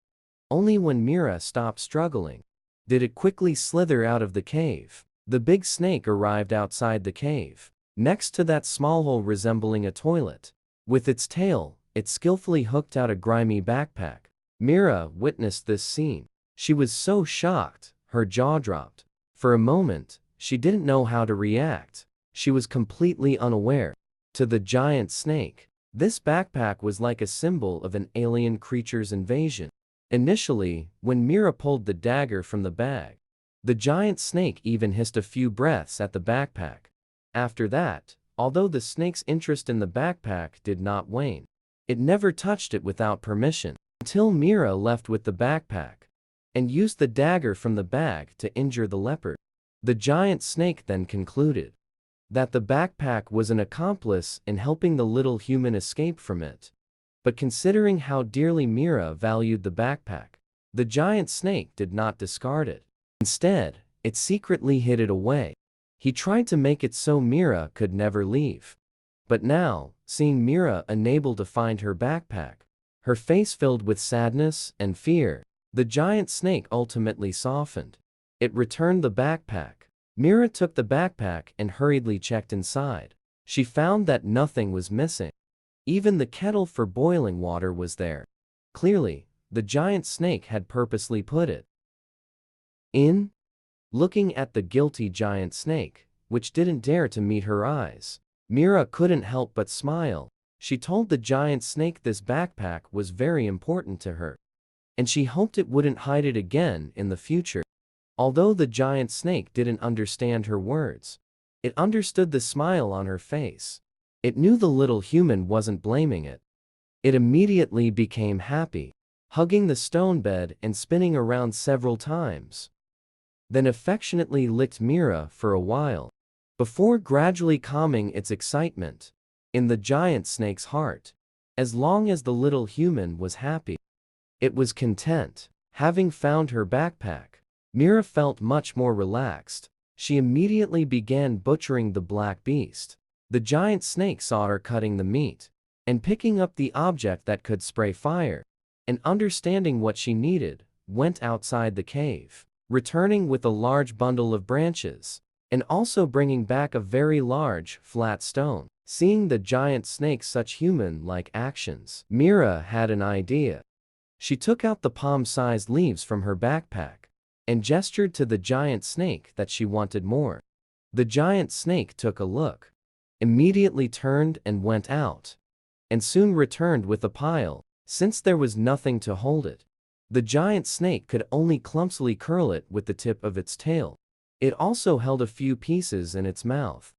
Only when Mira stopped struggling did it quickly slither out of the cave. The big snake arrived outside the cave, next to that small hole resembling a toilet. With its tail, it skillfully hooked out a grimy backpack. Mira witnessed this scene. She was so shocked, her jaw dropped. For a moment, she didn't know how to react. She was completely unaware. To the giant snake, this backpack was like a symbol of an alien creature's invasion. Initially, when Mira pulled the dagger from the bag, the giant snake even hissed a few breaths at the backpack. After that, although the snake's interest in the backpack did not wane, it never touched it without permission, until Mira left with the backpack and used the dagger from the bag to injure the leopard. The giant snake then concluded that the backpack was an accomplice in helping the little human escape from it. But considering how dearly Mira valued the backpack, the giant snake did not discard it. Instead, it secretly hid it away. He tried to make it so Mira could never leave. But now, seeing Mira unable to find her backpack, her face filled with sadness and fear, the giant snake ultimately softened. It returned the backpack, Mira took the backpack and hurriedly checked inside. She found that nothing was missing. Even the kettle for boiling water was there. Clearly, the giant snake had purposely put it in. Looking at the guilty giant snake, which didn't dare to meet her eyes, Mira couldn't help but smile. She told the giant snake this backpack was very important to her, and she hoped it wouldn't hide it again in the future. Although the giant snake didn't understand her words, it understood the smile on her face. It knew the little human wasn't blaming it. It immediately became happy, hugging the stone bed and spinning around several times. Then affectionately licked Mira for a while, before gradually calming its excitement in the giant snake's heart. As long as the little human was happy, it was content. Having found her backpack, Mira felt much more relaxed. She immediately began butchering the black beast. The giant snake saw her cutting the meat and picking up the object that could spray fire, and understanding what she needed, went outside the cave, returning with a large bundle of branches, and also bringing back a very large, flat stone. Seeing the giant snake's such human-like actions, Mira had an idea. She took out the palm-sized leaves from her backpack and gestured to the giant snake that she wanted more. The giant snake took a look, immediately turned and went out, and soon returned with a pile. Since there was nothing to hold it, the giant snake could only clumsily curl it with the tip of its tail. It also held a few pieces in its mouth.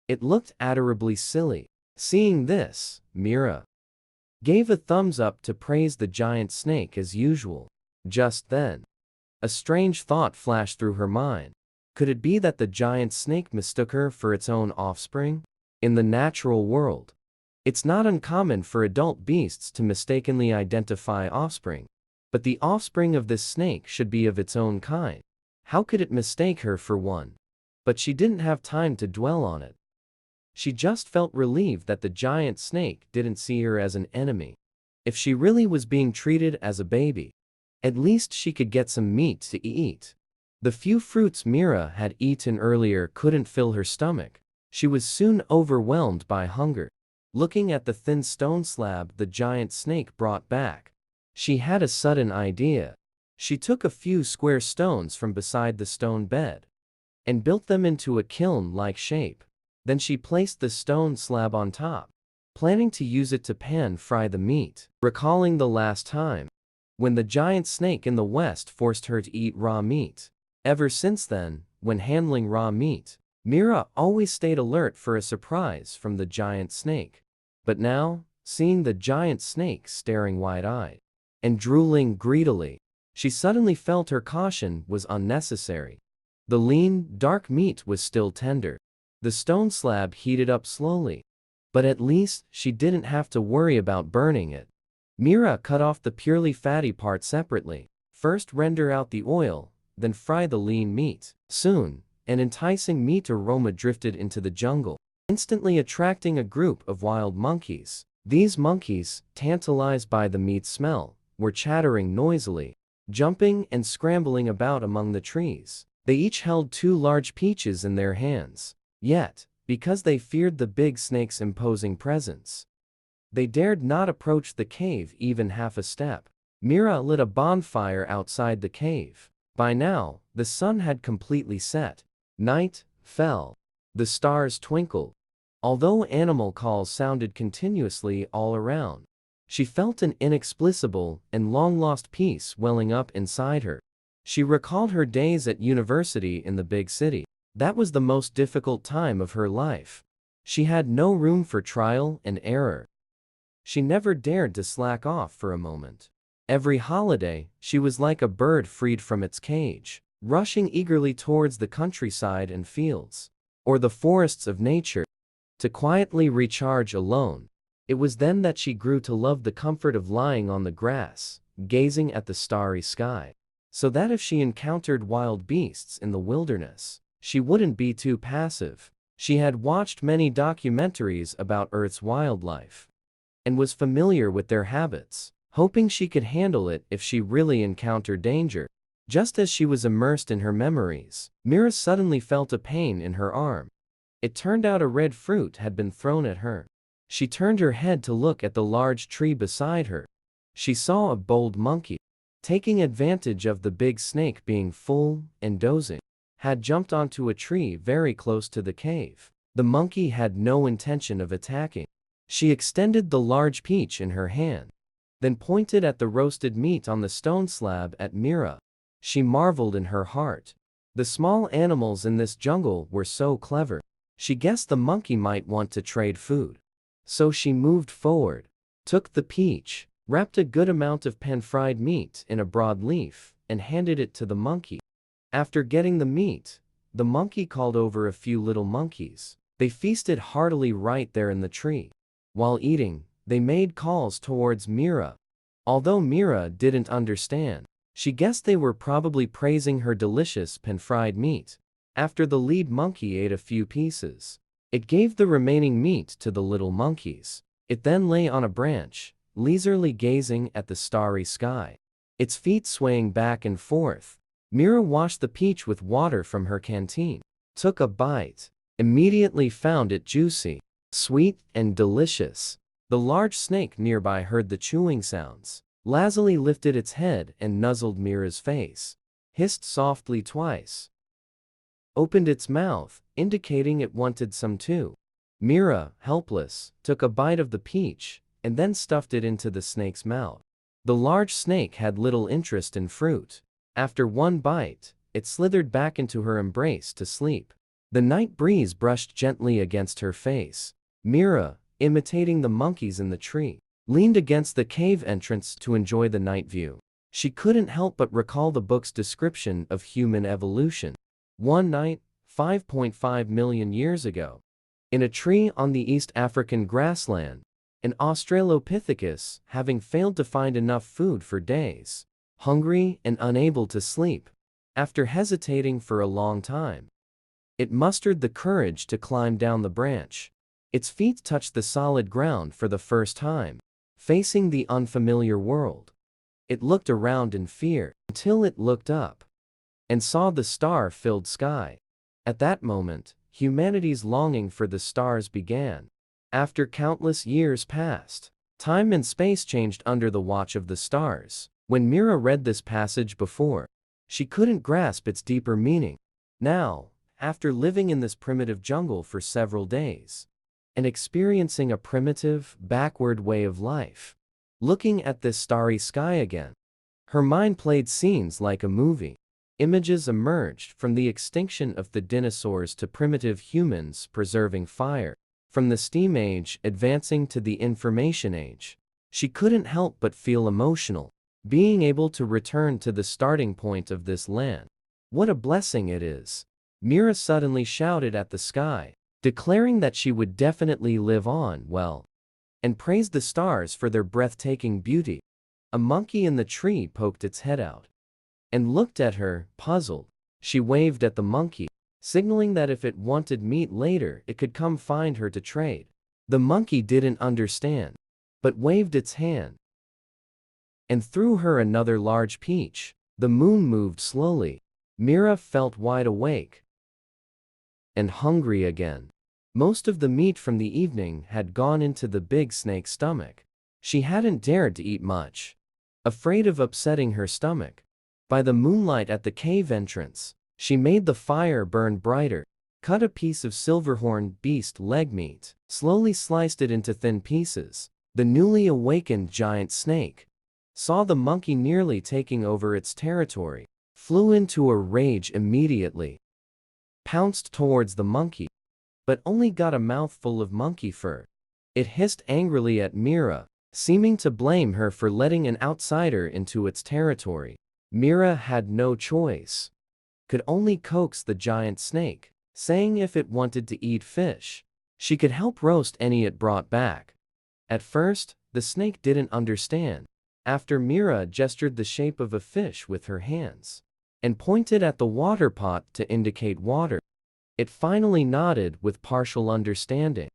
It looked adorably silly. Seeing this, Mira gave a thumbs up to praise the giant snake as usual. Just then, a strange thought flashed through her mind. Could it be that the giant snake mistook her for its own offspring? In the natural world, it's not uncommon for adult beasts to mistakenly identify offspring, but the offspring of this snake should be of its own kind. How could it mistake her for one? But she didn't have time to dwell on it. She just felt relieved that the giant snake didn't see her as an enemy. If she really was being treated as a baby, at least she could get some meat to eat. The few fruits Mira had eaten earlier couldn't fill her stomach. She was soon overwhelmed by hunger. Looking at the thin stone slab the giant snake brought back, she had a sudden idea. She took a few square stones from beside the stone bed and built them into a kiln-like shape. Then she placed the stone slab on top, planning to use it to pan-fry the meat. Recalling the last time when the giant snake in the west forced her to eat raw meat. Ever since then, when handling raw meat, Mira always stayed alert for a surprise from the giant snake. But now, seeing the giant snake staring wide-eyed and drooling greedily, she suddenly felt her caution was unnecessary. The lean, dark meat was still tender. The stone slab heated up slowly, but at least she didn't have to worry about burning it. Mira cut off the purely fatty part separately. First render out the oil, then fry the lean meat. Soon, an enticing meat aroma drifted into the jungle, instantly attracting a group of wild monkeys. These monkeys, tantalized by the meat smell, were chattering noisily, jumping and scrambling about among the trees. They each held 2 large peaches in their hands. Yet, because they feared the big snake's imposing presence, they dared not approach the cave even half a step. Mira lit a bonfire outside the cave. By now, the sun had completely set. Night fell. The stars twinkled. Although animal calls sounded continuously all around, she felt an inexplicable and long-lost peace welling up inside her. She recalled her days at university in the big city. That was the most difficult time of her life. She had no room for trial and error. She never dared to slack off for a moment. Every holiday, she was like a bird freed from its cage, rushing eagerly towards the countryside and fields, or the forests of nature, to quietly recharge alone. It was then that she grew to love the comfort of lying on the grass, gazing at the starry sky, so that if she encountered wild beasts in the wilderness, she wouldn't be too passive. She had watched many documentaries about Earth's wildlife and was familiar with their habits, hoping she could handle it if she really encountered danger. Just as she was immersed in her memories, Mira suddenly felt a pain in her arm. It turned out a red fruit had been thrown at her. She turned her head to look at the large tree beside her. She saw a bold monkey, taking advantage of the big snake being full and dozing, had jumped onto a tree very close to the cave. The monkey had no intention of attacking. She extended the large peach in her hand, then pointed at the roasted meat on the stone slab at Mira. She marveled in her heart. The small animals in this jungle were so clever. She guessed the monkey might want to trade food. So she moved forward, took the peach, wrapped a good amount of pan-fried meat in a broad leaf, and handed it to the monkey. After getting the meat, the monkey called over a few little monkeys. They feasted heartily right there in the tree. While eating, they made calls towards Mira. Although Mira didn't understand, she guessed they were probably praising her delicious pan-fried meat. After the lead monkey ate a few pieces, it gave the remaining meat to the little monkeys. It then lay on a branch, leisurely gazing at the starry sky, its feet swaying back and forth. Mira washed the peach with water from her canteen, took a bite, immediately found it juicy, sweet, and delicious. The large snake nearby heard the chewing sounds, lazily lifted its head and nuzzled Mira's face, hissed softly twice, opened its mouth, indicating it wanted some too. Mira, helpless, took a bite of the peach, and then stuffed it into the snake's mouth. The large snake had little interest in fruit. After one bite, it slithered back into her embrace to sleep. The night breeze brushed gently against her face. Mira, imitating the monkeys in the tree, leaned against the cave entrance to enjoy the night view. She couldn't help but recall the book's description of human evolution. One night, 5.5 million years ago, in a tree on the East African grassland, an Australopithecus, having failed to find enough food for days, hungry and unable to sleep, after hesitating for a long time, it mustered the courage to climb down the branch. Its feet touched the solid ground for the first time, facing the unfamiliar world. It looked around in fear until it looked up and saw the star-filled sky. At that moment, humanity's longing for the stars began. After countless years passed, time and space changed under the watch of the stars. When Mira read this passage before, she couldn't grasp its deeper meaning. Now, after living in this primitive jungle for several days, and experiencing a primitive, backward way of life, looking at this starry sky again, her mind played scenes like a movie. Images emerged from the extinction of the dinosaurs to primitive humans preserving fire, from the steam age advancing to the information age. She couldn't help but feel emotional, being able to return to the starting point of this land. What a blessing it is! Mira suddenly shouted at the sky, declaring that she would definitely live on well, and praised the stars for their breathtaking beauty. A monkey in the tree poked its head out and looked at her, puzzled. She waved at the monkey, signaling that if it wanted meat later it could come find her to trade. The monkey didn't understand, but waved its hand and threw her another large peach. The moon moved slowly. Mira felt wide awake and hungry again. Most of the meat from the evening had gone into the big snake's stomach. She hadn't dared to eat much, afraid of upsetting her stomach. By the moonlight at the cave entrance, she made the fire burn brighter, cut a piece of silverhorn beast leg meat, slowly sliced it into thin pieces. The newly awakened giant snake saw the monkey nearly taking over its territory, flew into a rage immediately, pounced towards the monkey, but only got a mouthful of monkey fur. It hissed angrily at Mira, seeming to blame her for letting an outsider into its territory. Mira had no choice, could only coax the giant snake, saying if it wanted to eat fish, she could help roast any it brought back. At first, the snake didn't understand. After Mira gestured the shape of a fish with her hands and pointed at the water pot to indicate water, it finally nodded with partial understanding.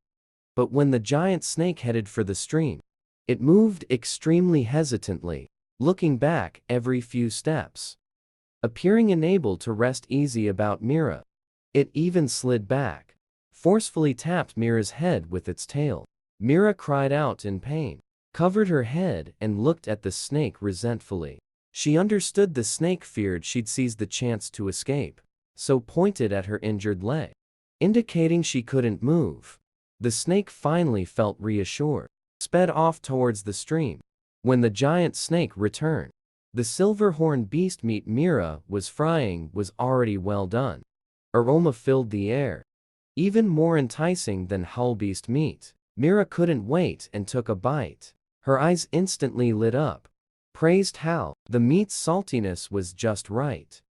But when the giant snake headed for the stream, it moved extremely hesitantly, looking back every few steps. appearing unable to rest easy about Mira. It even slid back, forcefully tapped Mira's head with its tail. Mira cried out in pain, covered her head, and looked at the snake resentfully. She understood the snake feared she'd seize the chance to escape, so pointed at her injured leg, indicating she couldn't move. The snake finally felt reassured, sped off towards the stream. When the giant snake returned, the silver-horned beast meat Mira was frying was already well done. Aroma filled the air, even more enticing than whole beast meat. Mira couldn't wait and took a bite. Her eyes instantly lit up, praised how the meat's saltiness was just right,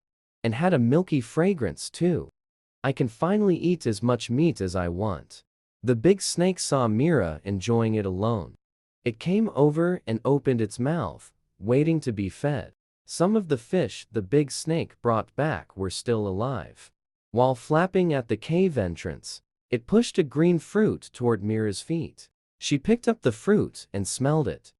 and had a milky fragrance too. I can finally eat as much meat as I want. The big snake saw Mira enjoying it alone. It came over and opened its mouth, waiting to be fed. Some of the fish the big snake brought back were still alive. While flapping at the cave entrance, it pushed a green fruit toward Mira's feet. She picked up the fruit and smelled it.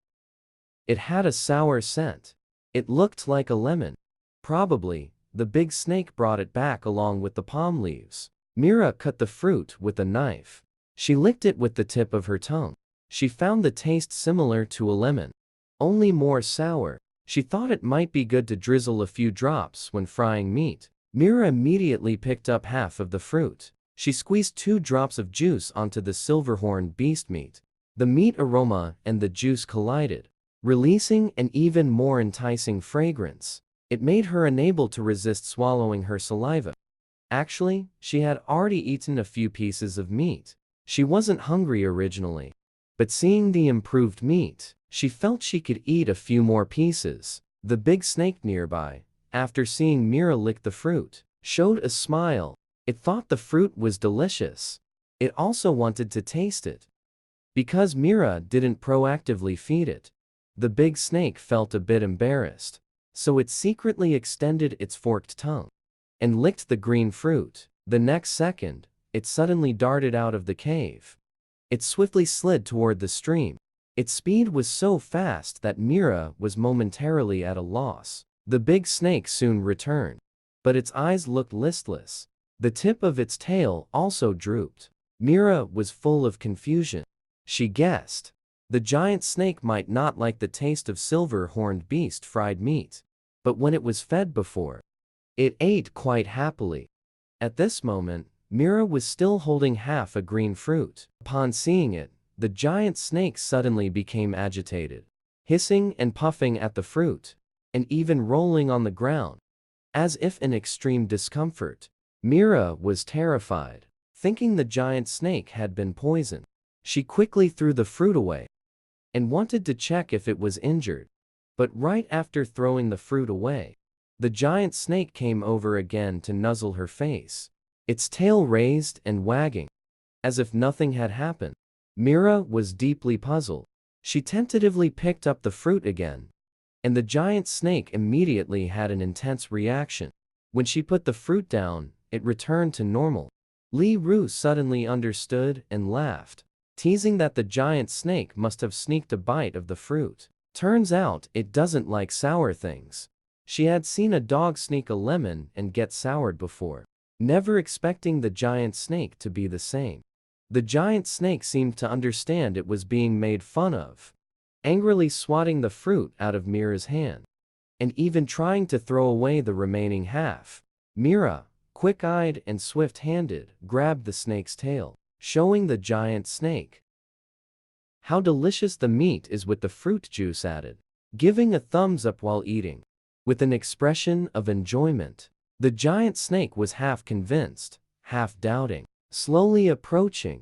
It had a sour scent. It looked like a lemon. Probably, the big snake brought it back along with the palm leaves. Mira cut the fruit with a knife. She licked it with the tip of her tongue. She found the taste similar to a lemon, only more sour. She thought it might be good to drizzle a few drops when frying meat. Mira immediately picked up half of the fruit. She squeezed 2 drops of juice onto the silver-horned beast meat. The meat aroma and the juice collided, releasing an even more enticing fragrance. It made her unable to resist swallowing her saliva. Actually, she had already eaten a few pieces of meat. She wasn't hungry originally, but seeing the improved meat, she felt she could eat a few more pieces. The big snake nearby, after seeing Mira lick the fruit, showed a smile. It thought the fruit was delicious. It also wanted to taste it. Because Mira didn't proactively feed it, the big snake felt a bit embarrassed, so it secretly extended its forked tongue and licked the green fruit. The next second, it suddenly darted out of the cave. It swiftly slid toward the stream. Its speed was so fast that Mira was momentarily at a loss. The big snake soon returned, but its eyes looked listless. The tip of its tail also drooped. Mira was full of confusion. She guessed the giant snake might not like the taste of silver-horned beast fried meat, but when it was fed before, it ate quite happily. At this moment, Mira was still holding half a green fruit. Upon seeing it, the giant snake suddenly became agitated, hissing and puffing at the fruit, and even rolling on the ground, as if in extreme discomfort. Mira was terrified, thinking the giant snake had been poisoned. She quickly threw the fruit away and wanted to check if it was injured. But right after throwing the fruit away, the giant snake came over again to nuzzle her face, its tail raised and wagging, as if nothing had happened. Mira was deeply puzzled. She tentatively picked up the fruit again, and the giant snake immediately had an intense reaction. When she put the fruit down, it returned to normal. Li Ru suddenly understood and laughed, teasing that the giant snake must have sneaked a bite of the fruit. Turns out it doesn't like sour things. She had seen a dog sneak a lemon and get soured before, never expecting the giant snake to be the same. The giant snake seemed to understand it was being made fun of, angrily swatting the fruit out of Mira's hand, and even trying to throw away the remaining half. Mira, quick-eyed and swift-handed, grabbed the snake's tail, showing the giant snake how delicious the meat is with the fruit juice added, giving a thumbs up while eating, with an expression of enjoyment. The giant snake was half convinced, half doubting, slowly approaching,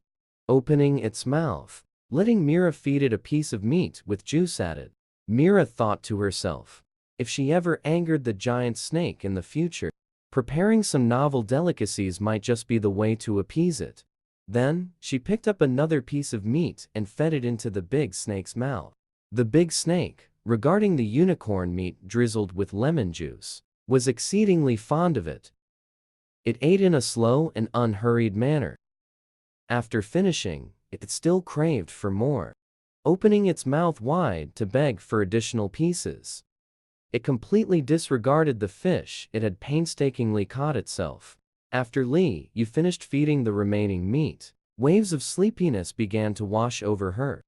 opening its mouth, letting Mira feed it a piece of meat with juice added. Mira thought to herself, if she ever angered the giant snake in the future, preparing some novel delicacies might just be the way to appease it. Then, she picked up another piece of meat and fed it into the big snake's mouth. The big snake, regarding the unicorn meat drizzled with lemon juice, was exceedingly fond of it. It ate in a slow and unhurried manner. After finishing, it still craved for more, opening its mouth wide to beg for additional pieces. It completely disregarded the fish it had painstakingly caught itself. After Lee, you finished feeding the remaining meat. Waves of sleepiness began to wash over her.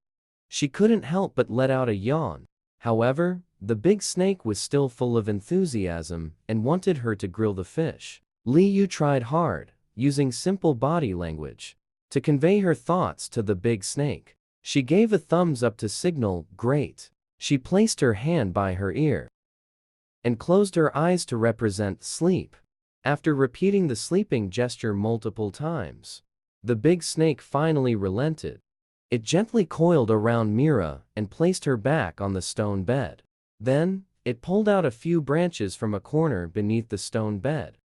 She couldn't help but let out a yawn. However, the big snake was still full of enthusiasm and wanted her to grill the fish. Lee Yu tried hard, using simple body language, to convey her thoughts to the big snake. She gave a thumbs up to signal, "Great." She placed her hand by her ear and closed her eyes to represent sleep. After repeating the sleeping gesture multiple times, the big snake finally relented. It gently coiled around Mira and placed her back on the stone bed. Then, it pulled out a few branches from a corner beneath the stone bed.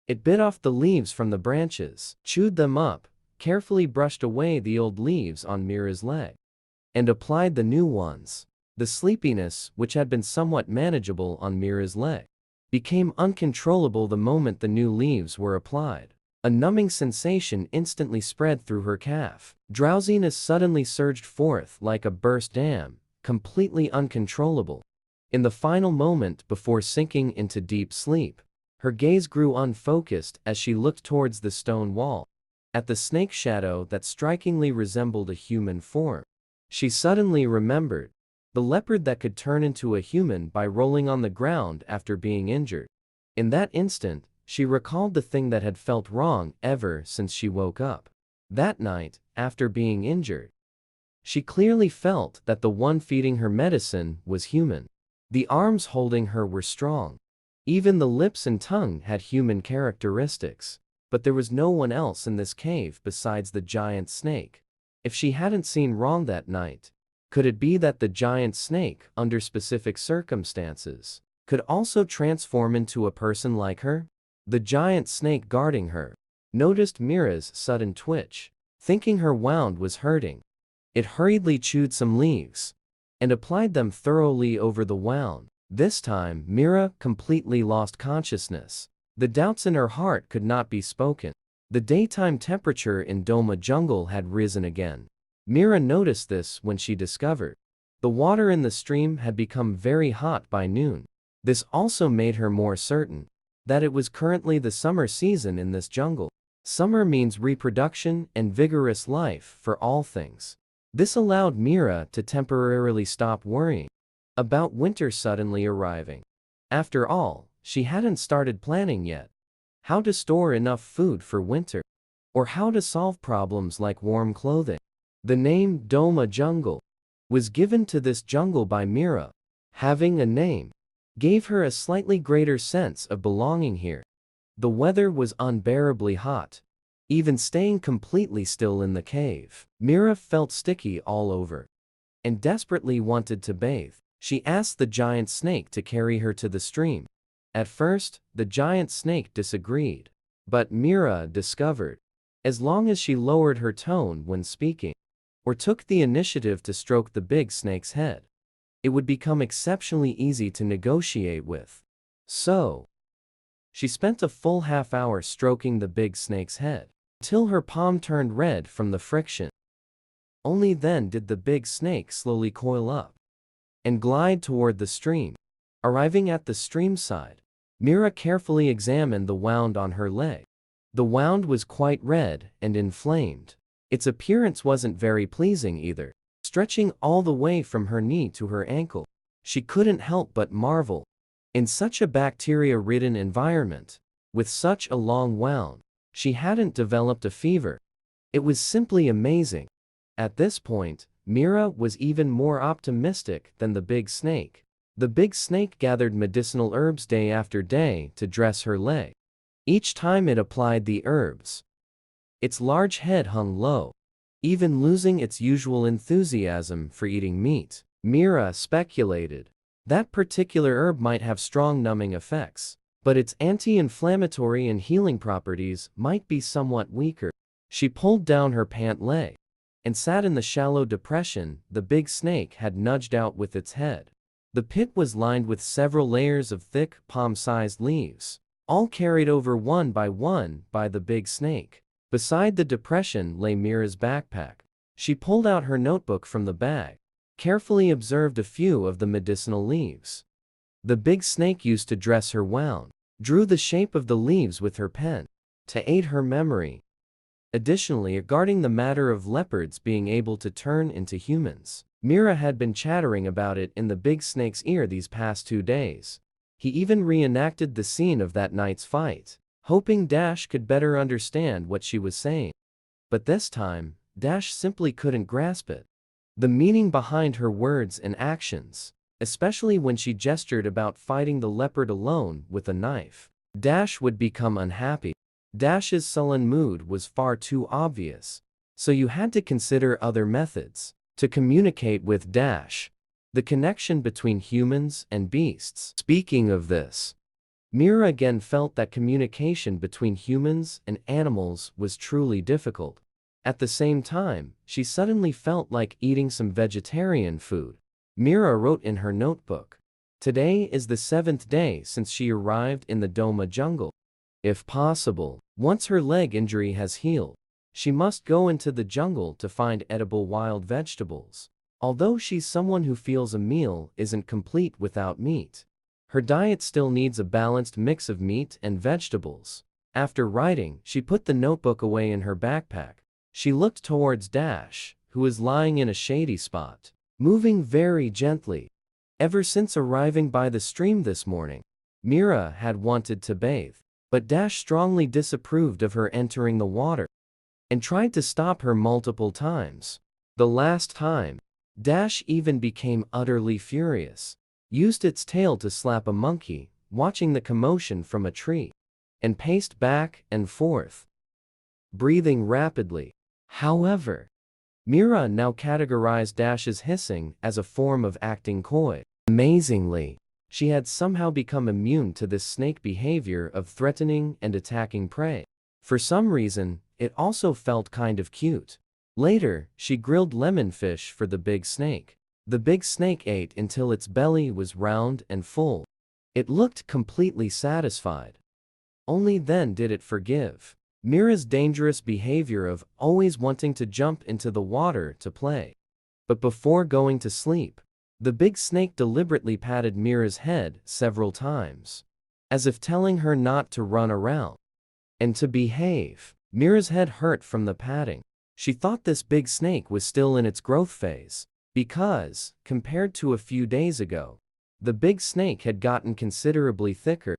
It bit off the leaves from the branches, chewed them up, carefully brushed away the old leaves on Mira's leg, and applied the new ones. The sleepiness, which had been somewhat manageable on Mira's leg, became uncontrollable the moment the new leaves were applied. A numbing sensation instantly spread through her calf. Drowsiness suddenly surged forth like a burst dam, completely uncontrollable. In the final moment before sinking into deep sleep, her gaze grew unfocused as she looked towards the stone wall, at the snake shadow that strikingly resembled a human form. She suddenly remembered the leopard that could turn into a human by rolling on the ground after being injured. In that instant, she recalled the thing that had felt wrong ever since she woke up. That night, after being injured, she clearly felt that the one feeding her medicine was human. The arms holding her were strong. Even the lips and tongue had human characteristics. But there was no one else in this cave besides the giant snake. If she hadn't seen wrong that night, could it be that the giant snake, under specific circumstances, could also transform into a person like her? The giant snake guarding her noticed Mira's sudden twitch. Thinking her wound was hurting, it hurriedly chewed some leaves and applied them thoroughly over the wound. This time, Mira completely lost consciousness. The doubts in her heart could not be spoken. The daytime temperature in Doma jungle had risen again. Mira noticed this when she discovered the water in the stream had become very hot by noon. This also made her more certain that it was currently the summer season in this jungle. Summer means reproduction and vigorous life for all things. This allowed Mira to temporarily stop worrying about winter suddenly arriving. After all, she hadn't started planning yet how to store enough food for winter, or how to solve problems like warm clothing. The name Doma Jungle was given to this jungle by Mira. Having a name gave her a slightly greater sense of belonging here. The weather was unbearably hot. Even staying completely still in the cave, Mira felt sticky all over and desperately wanted to bathe. She asked the giant snake to carry her to the stream. At first, the giant snake disagreed, but Mira discovered, as long as she lowered her tone when speaking, or took the initiative to stroke the big snake's head, it would become exceptionally easy to negotiate with. So, she spent a full half-hour stroking the big snake's head, till her palm turned red from the friction. Only then did the big snake slowly coil up and glide toward the stream. Arriving at the stream side, Mira carefully examined the wound on her leg. The wound was quite red and inflamed. Its appearance wasn't very pleasing either. Stretching all the way from her knee to her ankle, she couldn't help but marvel. In such a bacteria-ridden environment, with such a long wound, she hadn't developed a fever. It was simply amazing. At this point, Mira was even more optimistic than the big snake. The big snake gathered medicinal herbs day after day to dress her leg. Each time it applied the herbs, its large head hung low, even losing its usual enthusiasm for eating meat. Mira speculated that particular herb might have strong numbing effects, but its anti-inflammatory and healing properties might be somewhat weaker. She pulled down her pant leg and sat in the shallow depression the big snake had nudged out with its head. The pit was lined with several layers of thick, palm-sized leaves, all carried over one by the big snake. Beside the depression lay Mira's backpack. She pulled out her notebook from the bag carefully observed a few of the medicinal leaves. The big snake used to dress her wound, drew the shape of the leaves with her pen, to aid her memory. Additionally, regarding the matter of leopards being able to turn into humans, Mira had been chattering about it in the big snake's ear these past 2 days. He even reenacted the scene of that night's fight, hoping Dash could better understand what she was saying. But this time, Dash simply couldn't grasp it. The meaning behind her words and actions, especially when she gestured about fighting the leopard alone with a knife. Dash would become unhappy. Dash's sullen mood was far too obvious, so you had to consider other methods to communicate with Dash. The connection between humans and beasts. Speaking of this, Mira again felt that communication between humans and animals was truly difficult. At the same time, she suddenly felt like eating some vegetarian food. Mira wrote in her notebook, "Today is the 7th day since she arrived in the Doma jungle. If possible, once her leg injury has healed, she must go into the jungle to find edible wild vegetables. Although she's someone who feels a meal isn't complete without meat, her diet still needs a balanced mix of meat and vegetables." After writing, she put the notebook away in her backpack. She looked towards Dash, who was lying in a shady spot, moving very gently. Ever since arriving by the stream this morning, Mira had wanted to bathe, but Dash strongly disapproved of her entering the water and tried to stop her multiple times. The last time, Dash even became utterly furious, used its tail to slap a monkey, watching the commotion from a tree, and paced back and forth, breathing rapidly. However, Mira now categorized Dash's hissing as a form of acting coy. Amazingly, she had somehow become immune to this snake behavior of threatening and attacking prey. For some reason, it also felt kind of cute. Later, she grilled lemon fish for the big snake. The big snake ate until its belly was round and full. It looked completely satisfied. Only then did it forgive Mira's dangerous behavior of always wanting to jump into the water to play. But before going to sleep, the big snake deliberately patted Mira's head several times, as if telling her not to run around and to behave. Mira's head hurt from the patting. She thought this big snake was still in its growth phase, because, compared to a few days ago, the big snake had gotten considerably thicker.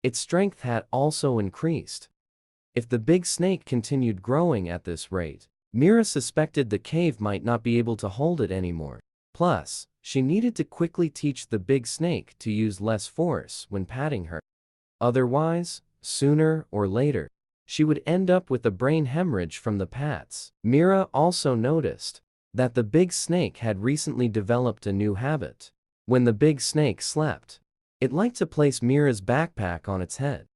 Its strength had also increased. If the big snake continued growing at this rate, Mira suspected the cave might not be able to hold it anymore. Plus, she needed to quickly teach the big snake to use less force when patting her. Otherwise, sooner or later, she would end up with a brain hemorrhage from the pats. Mira also noticed that the big snake had recently developed a new habit. When the big snake slept, it liked to place Mira's backpack on its head.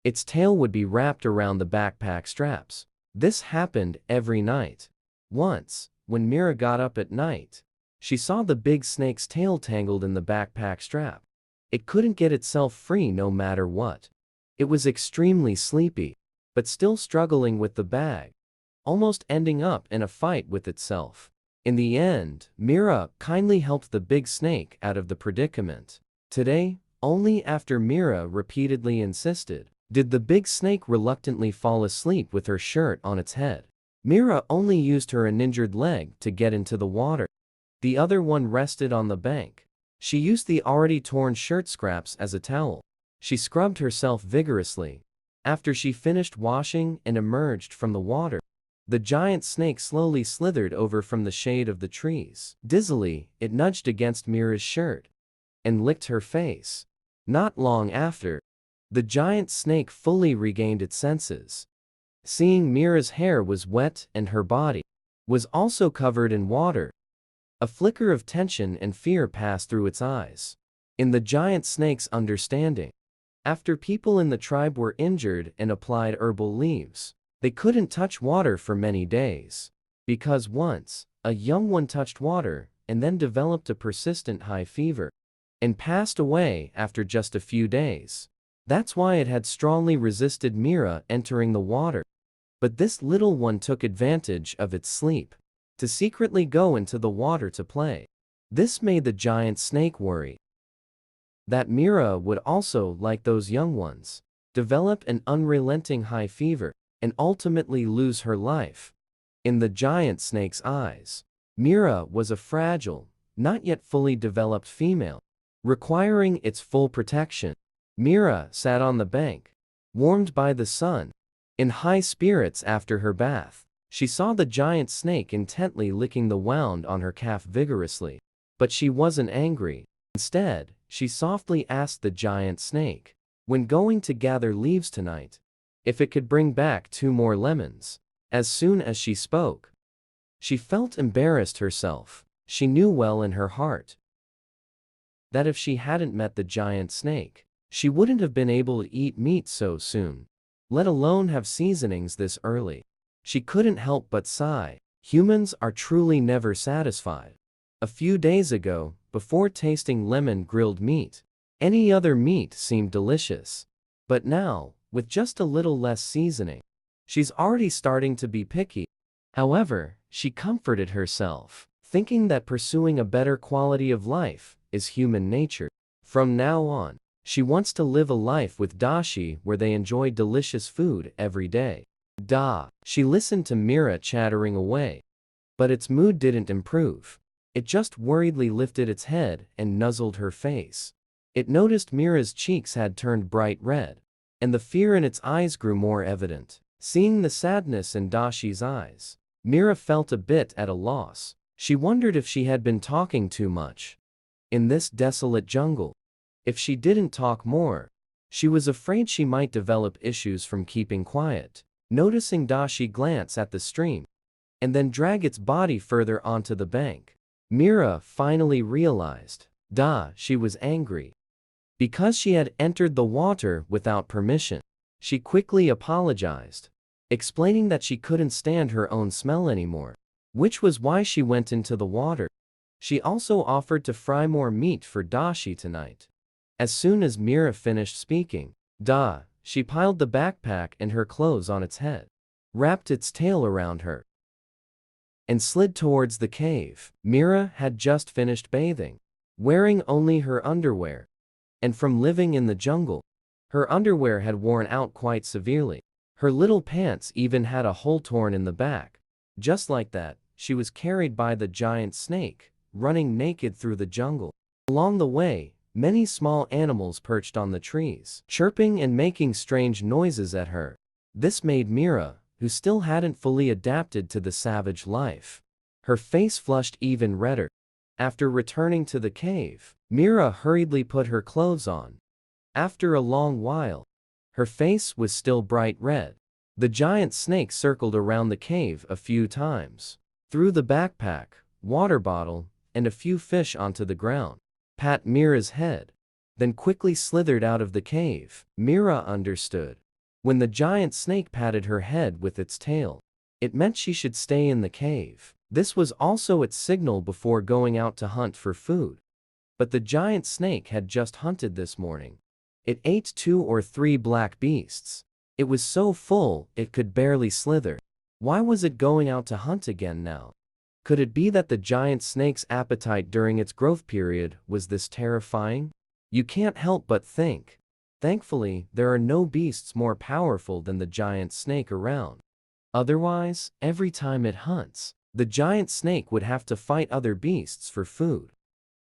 Its tail would be wrapped around the backpack straps. This happened every night. Once, when Mira got up at night, she saw the big snake's tail tangled in the backpack strap. It couldn't get itself free no matter what. It was extremely sleepy, but still struggling with the bag, almost ending up in a fight with itself. In the end, Mira kindly helped the big snake out of the predicament. Today, only after Mira repeatedly insisted, did the big snake reluctantly fall asleep with her shirt on its head. Mira only used her uninjured leg to get into the water. The other one rested on the bank. She used the already torn shirt scraps as a towel. She scrubbed herself vigorously. After she finished washing and emerged from the water, the giant snake slowly slithered over from the shade of the trees. Dizzily, it nudged against Mira's shirt and licked her face. Not long after, the giant snake fully regained its senses. Seeing Mira's hair was wet and her body was also covered in water, a flicker of tension and fear passed through its eyes. In the giant snake's understanding, after people in the tribe were injured and applied herbal leaves, they couldn't touch water for many days, because once, a young one touched water and then developed a persistent high fever and passed away after just a few days. That's why it had strongly resisted Mira entering the water. But this little one took advantage of its sleep to secretly go into the water to play. This made the giant snake worry that Mira would also, like those young ones, develop an unrelenting high fever and ultimately lose her life. In the giant snake's eyes, Mira was a fragile, not yet fully developed female, requiring its full protection. Mira sat on the bank, warmed by the sun, in high spirits after her bath. She saw the giant snake intently licking the wound on her calf vigorously. But she wasn't angry. Instead, she softly asked the giant snake, when going to gather leaves tonight, if it could bring back 2 more lemons. As soon as she spoke, she felt embarrassed herself. She knew well in her heart that if she hadn't met the giant snake, she wouldn't have been able to eat meat so soon, let alone have seasonings this early. She couldn't help but sigh. Humans are truly never satisfied. A few days ago, before tasting lemon grilled meat, any other meat seemed delicious. But now, with just a little less seasoning, she's already starting to be picky. However, she comforted herself, thinking that pursuing a better quality of life is human nature. From now on, she wants to live a life with Dashi where they enjoy delicious food every day. She listened to Mira chattering away, but its mood didn't improve. It just worriedly lifted its head and nuzzled her face. It noticed Mira's cheeks had turned bright red, and the fear in its eyes grew more evident. Seeing the sadness in Dashi's eyes, Mira felt a bit at a loss. She wondered if she had been talking too much in this desolate jungle. If she didn't talk more, she was afraid she might develop issues from keeping quiet. Noticing Dashi glance at the stream and then drag its body further onto the bank, Mira finally realized she was angry because she had entered the water without permission. She quickly apologized, explaining that she couldn't stand her own smell anymore, which was why she went into the water. She also offered to fry more meat for Dashi tonight. As soon as Mira finished speaking, she piled the backpack and her clothes on its head, wrapped its tail around her, and slid towards the cave. Mira had just finished bathing, wearing only her underwear, and from living in the jungle, her underwear had worn out quite severely. Her little pants even had a hole torn in the back. Just like that, she was carried by the giant snake, running naked through the jungle. Along the way, many small animals perched on the trees, chirping and making strange noises at her. This made Mira, who still hadn't fully adapted to the savage life, her face flushed even redder. After returning to the cave, Mira hurriedly put her clothes on. After a long while, her face was still bright red. The giant snake circled around the cave a few times, threw the backpack, water bottle, and a few fish onto the ground, pat Mira's head, then quickly slithered out of the cave. Mira understood. When the giant snake patted her head with its tail, it meant she should stay in the cave. This was also its signal before going out to hunt for food. But the giant snake had just hunted this morning. It ate 2 or 3 black beasts. It was so full it could barely slither. Why was it going out to hunt again now? Could it be that the giant snake's appetite during its growth period was this terrifying? You can't help but think. Thankfully, there are no beasts more powerful than the giant snake around. Otherwise, every time it hunts, the giant snake would have to fight other beasts for food.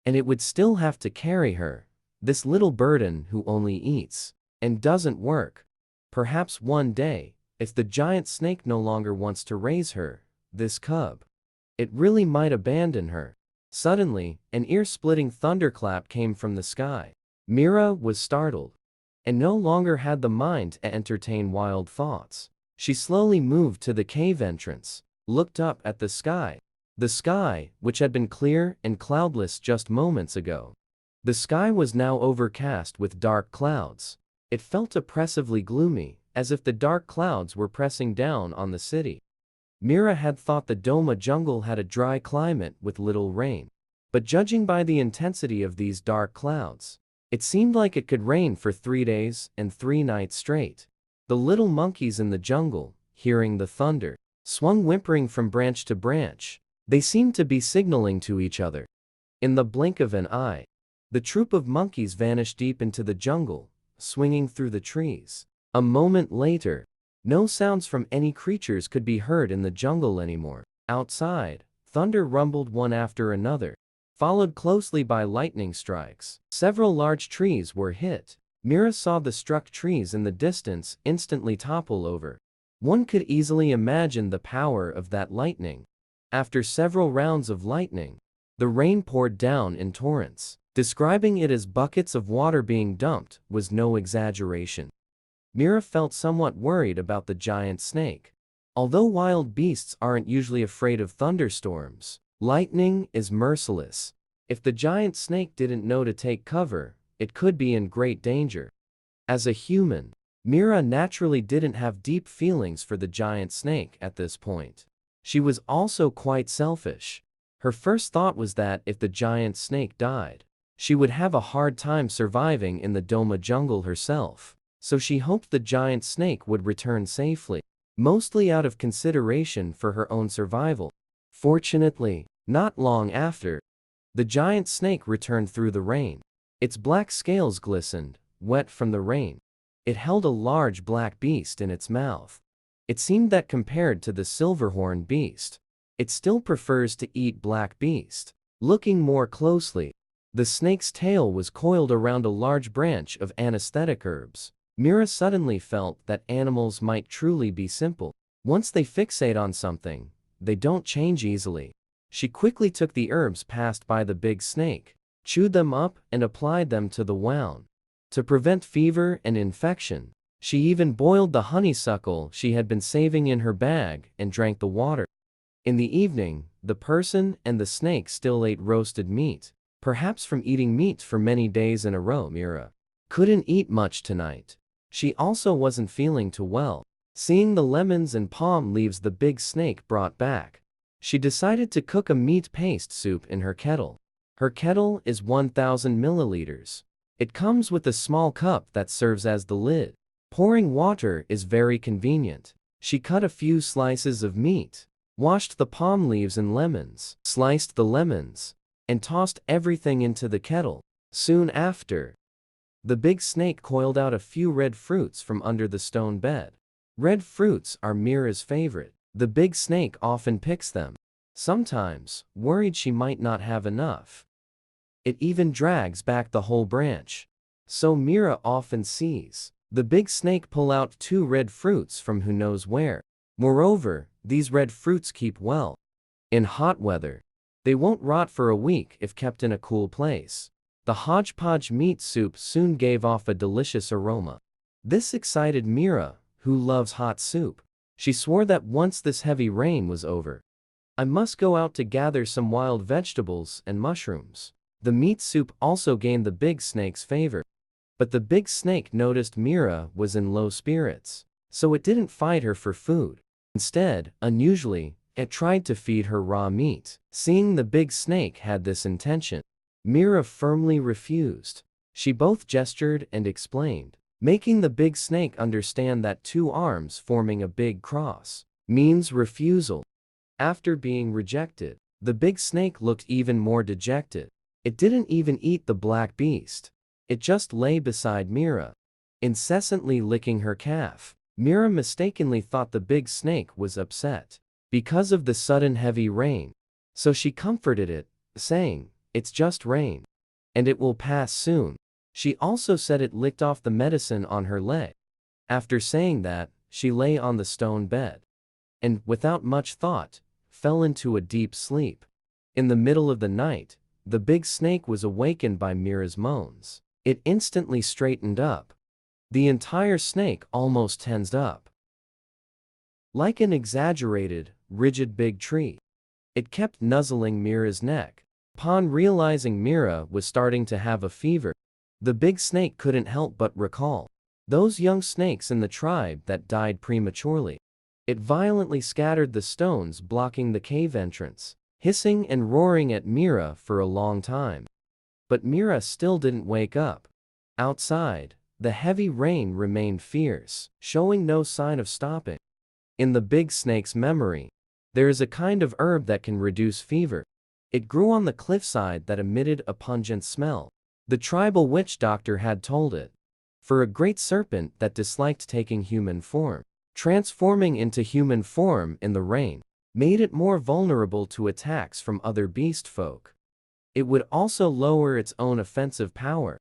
And it would still have to carry her, this little burden who only eats and doesn't work. Perhaps one day, if the giant snake no longer wants to raise her, this cub, it really might abandon her. Suddenly, an ear-splitting thunderclap came from the sky. Mira was startled and no longer had the mind to entertain wild thoughts. She slowly moved to the cave entrance, looked up at the sky. The sky, which had been clear and cloudless just moments ago. The sky was now overcast with dark clouds. It felt oppressively gloomy, as if the dark clouds were pressing down on the city. Mira had thought the Doma jungle had a dry climate with little rain. But judging by the intensity of these dark clouds, it seemed like it could rain for 3 days and 3 nights straight. The little monkeys in the jungle, hearing the thunder, swung whimpering from branch to branch. They seemed to be signaling to each other. In the blink of an eye, the troop of monkeys vanished deep into the jungle, swinging through the trees. A moment later, no sounds from any creatures could be heard in the jungle anymore. Outside, thunder rumbled one after another, followed closely by lightning strikes. Several large trees were hit. Mira saw the struck trees in the distance instantly topple over. One could easily imagine the power of that lightning. After several rounds of lightning, the rain poured down in torrents. Describing it as buckets of water being dumped was no exaggeration. Mira felt somewhat worried about the giant snake. Although wild beasts aren't usually afraid of thunderstorms, lightning is merciless. If the giant snake didn't know to take cover, it could be in great danger. As a human, Mira naturally didn't have deep feelings for the giant snake at this point. She was also quite selfish. Her first thought was that if the giant snake died, she would have a hard time surviving in the Doma jungle herself. So she hoped the giant snake would return safely, mostly out of consideration for her own survival. Fortunately, not long after, the giant snake returned through the rain. Its black scales glistened, wet from the rain. It held a large black beast in its mouth. It seemed that compared to the silverhorn beast, it still prefers to eat black beast. Looking more closely, the snake's tail was coiled around a large branch of anesthetic herbs. Mira suddenly felt that animals might truly be simple. Once they fixate on something, they don't change easily. She quickly took the herbs passed by the big snake, chewed them up and applied them to the wound. To prevent fever and infection, she even boiled the honeysuckle she had been saving in her bag and drank the water. In the evening, the person and the snake still ate roasted meat. Perhaps from eating meat for many days in a row, Mira couldn't eat much tonight. She also wasn't feeling too well. Seeing the lemons and palm leaves the big snake brought back, she decided to cook a meat paste soup in her kettle. Her kettle is 1000 milliliters. It comes with a small cup that serves as the lid. Pouring water is very convenient. She cut a few slices of meat, washed the palm leaves and lemons, sliced the lemons, and tossed everything into the kettle. Soon after, the big snake coiled out a few red fruits from under the stone bed. Red fruits are Mira's favorite. The big snake often picks them, sometimes worried she might not have enough. It even drags back the whole branch. So Mira often sees the big snake pull out 2 red fruits from who knows where. Moreover, these red fruits keep well. In hot weather, they won't rot for a week if kept in a cool place. The hodgepodge meat soup soon gave off a delicious aroma. This excited Mira, who loves hot soup. She swore that once this heavy rain was over, I must go out to gather some wild vegetables and mushrooms. The meat soup also gained the big snake's favor. But the big snake noticed Mira was in low spirits, so it didn't fight her for food. Instead, unusually, it tried to feed her raw meat. Seeing the big snake had this intention, Mira firmly refused. She both gestured and explained, making the big snake understand that 2 arms forming a big cross means refusal. After being rejected, the big snake looked even more dejected. It didn't even eat the black beast. It just lay beside Mira, incessantly licking her calf. Mira mistakenly thought the big snake was upset because of the sudden heavy rain, so she comforted it, saying, "It's just rain, and it will pass soon." She also said it licked off the medicine on her leg. After saying that, she lay on the stone bed, and, without much thought, fell into a deep sleep. In the middle of the night, the big snake was awakened by Mira's moans. It instantly straightened up. The entire snake almost tensed up, like an exaggerated, rigid big tree. It kept nuzzling Mira's neck. Upon realizing Mira was starting to have a fever, the big snake couldn't help but recall those young snakes in the tribe that died prematurely. It violently scattered the stones blocking the cave entrance, hissing and roaring at Mira for a long time. But Mira still didn't wake up. Outside, the heavy rain remained fierce, showing no sign of stopping. In the big snake's memory, there is a kind of herb that can reduce fever. It grew on the cliffside that emitted a pungent smell. The tribal witch doctor had told it. For a great serpent that disliked taking human form, transforming into human form in the rain made it more vulnerable to attacks from other beast folk. It would also lower its own offensive power.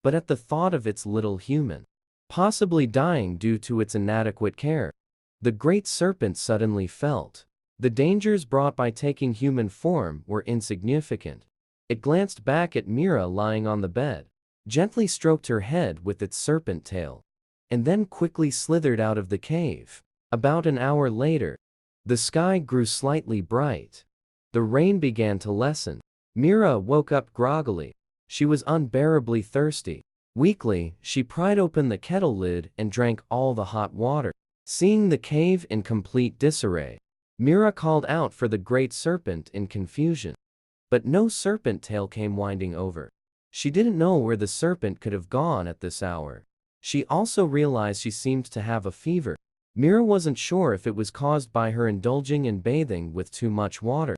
But at the thought of its little human possibly dying due to its inadequate care, the great serpent suddenly felt the dangers brought by taking human form were insignificant. It glanced back at Mira lying on the bed, gently stroked her head with its serpent tail, and then quickly slithered out of the cave. About an hour later, the sky grew slightly bright. The rain began to lessen. Mira woke up groggily. She was unbearably thirsty. Weakly, she pried open the kettle lid and drank all the hot water. Seeing the cave in complete disarray, Mira called out for the great serpent in confusion. But no serpent tail came winding over. She didn't know where the serpent could have gone at this hour. She also realized she seemed to have a fever. Mira wasn't sure if it was caused by her indulging in bathing with too much water,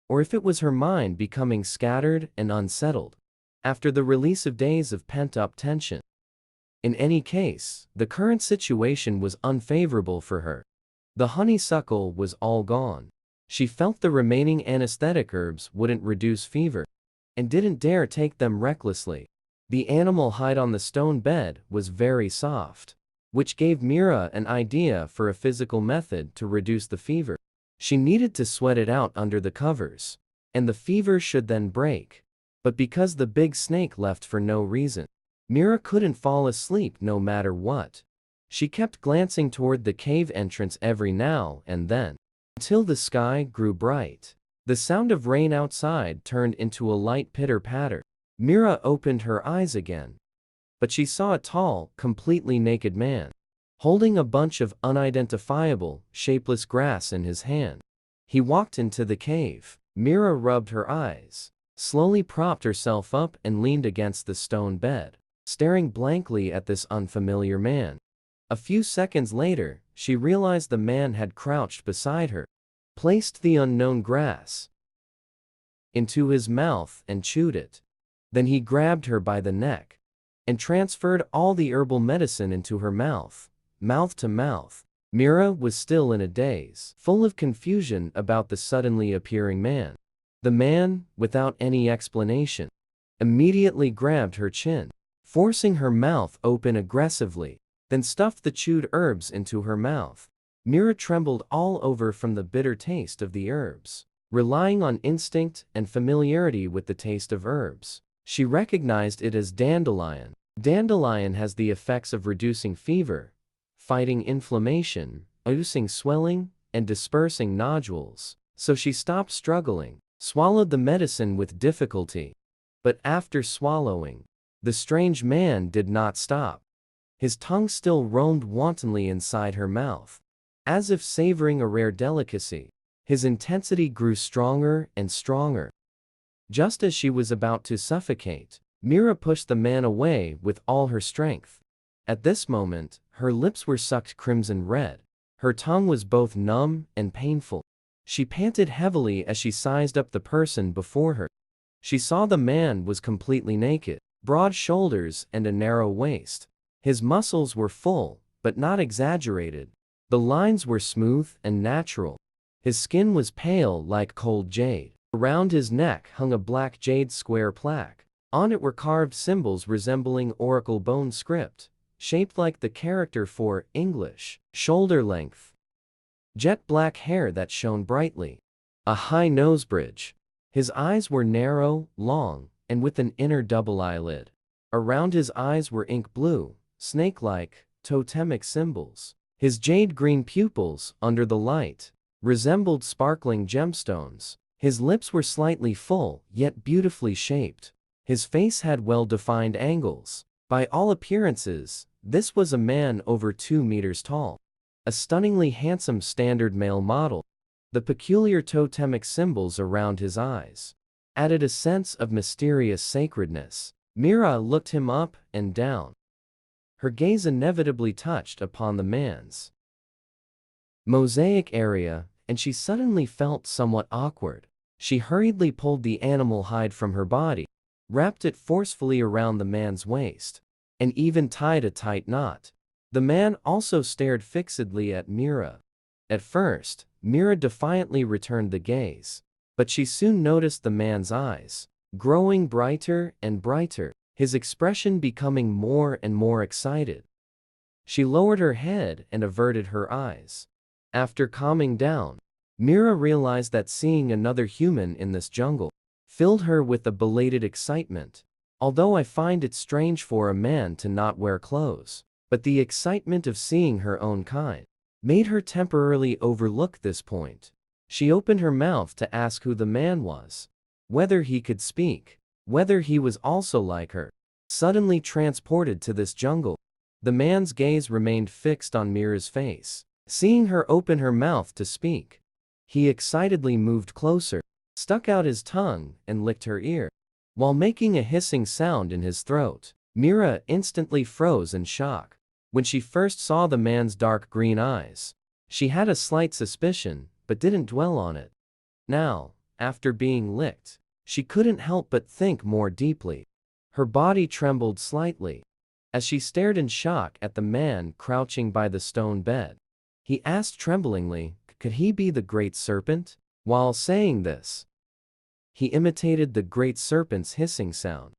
or if it was her mind becoming scattered and unsettled after the release of days of pent-up tension. In any case, the current situation was unfavorable for her. The honeysuckle was all gone. She felt the remaining anesthetic herbs wouldn't reduce fever, and didn't dare take them recklessly. The animal hide on the stone bed was very soft, which gave Mira an idea for a physical method to reduce the fever. She needed to sweat it out under the covers, and the fever should then break. But because the big snake left for no reason, Mira couldn't fall asleep no matter what. She kept glancing toward the cave entrance every now and then, until the sky grew bright. The sound of rain outside turned into a light pitter-patter. Mira opened her eyes again, but she saw a tall, completely naked man, holding a bunch of unidentifiable, shapeless grass in his hand. He walked into the cave. Mira rubbed her eyes, slowly propped herself up and leaned against the stone bed, staring blankly at this unfamiliar man. A few seconds later, she realized the man had crouched beside her, placed the unknown grass into his mouth and chewed it. Then he grabbed her by the neck and transferred all the herbal medicine into her mouth to mouth. Mira was still in a daze, full of confusion about the suddenly appearing man. The man, without any explanation, immediately grabbed her chin, forcing her mouth open aggressively, then stuffed the chewed herbs into her mouth. Mira trembled all over from the bitter taste of the herbs. Relying on instinct and familiarity with the taste of herbs, she recognized it as dandelion. Dandelion has the effects of reducing fever, fighting inflammation, reducing swelling, and dispersing nodules. So she stopped struggling, swallowed the medicine with difficulty. But after swallowing, the strange man did not stop. His tongue still roamed wantonly inside her mouth, as if savoring a rare delicacy. His intensity grew stronger and stronger. Just as she was about to suffocate, Mira pushed the man away with all her strength. At this moment, her lips were sucked crimson red. Her tongue was both numb and painful. She panted heavily as she sized up the person before her. She saw the man was completely naked, broad shoulders and a narrow waist. His muscles were full, but not exaggerated. The lines were smooth and natural. His skin was pale like cold jade. Around his neck hung a black jade square plaque. On it were carved symbols resembling oracle bone script, shaped like the character for English. Shoulder length. Jet black hair that shone brightly. A high nose bridge. His eyes were narrow, long, and with an inner double eyelid. Around his eyes were ink blue, snake-like, totemic symbols. His jade-green pupils, under the light, resembled sparkling gemstones. His lips were slightly full, yet beautifully shaped. His face had well-defined angles. By all appearances, this was a man over 2 meters tall. A stunningly handsome standard male model. The peculiar totemic symbols around his eyes added a sense of mysterious sacredness. Mira looked him up and down. Her gaze inevitably touched upon the man's mosaic area, and she suddenly felt somewhat awkward. She hurriedly pulled the animal hide from her body, wrapped it forcefully around the man's waist, and even tied a tight knot. The man also stared fixedly at Mira. At first, Mira defiantly returned the gaze, but she soon noticed the man's eyes, growing brighter and brighter, his expression becoming more and more excited. She lowered her head and averted her eyes. After calming down, Mira realized that seeing another human in this jungle filled her with a belated excitement. Although I find it strange for a man to not wear clothes, but the excitement of seeing her own kind made her temporarily overlook this point. She opened her mouth to ask who the man was, whether he could speak, whether he was also like her, suddenly transported to this jungle. The man's gaze remained fixed on Mira's face. Seeing her open her mouth to speak, he excitedly moved closer, stuck out his tongue, and licked her ear, while making a hissing sound in his throat. Mira instantly froze in shock. When she first saw the man's dark green eyes, she had a slight suspicion, but didn't dwell on it. Now, after being licked, she couldn't help but think more deeply. Her body trembled slightly as she stared in shock at the man crouching by the stone bed. He asked tremblingly, could he be the great serpent? While saying this, he imitated the great serpent's hissing sound.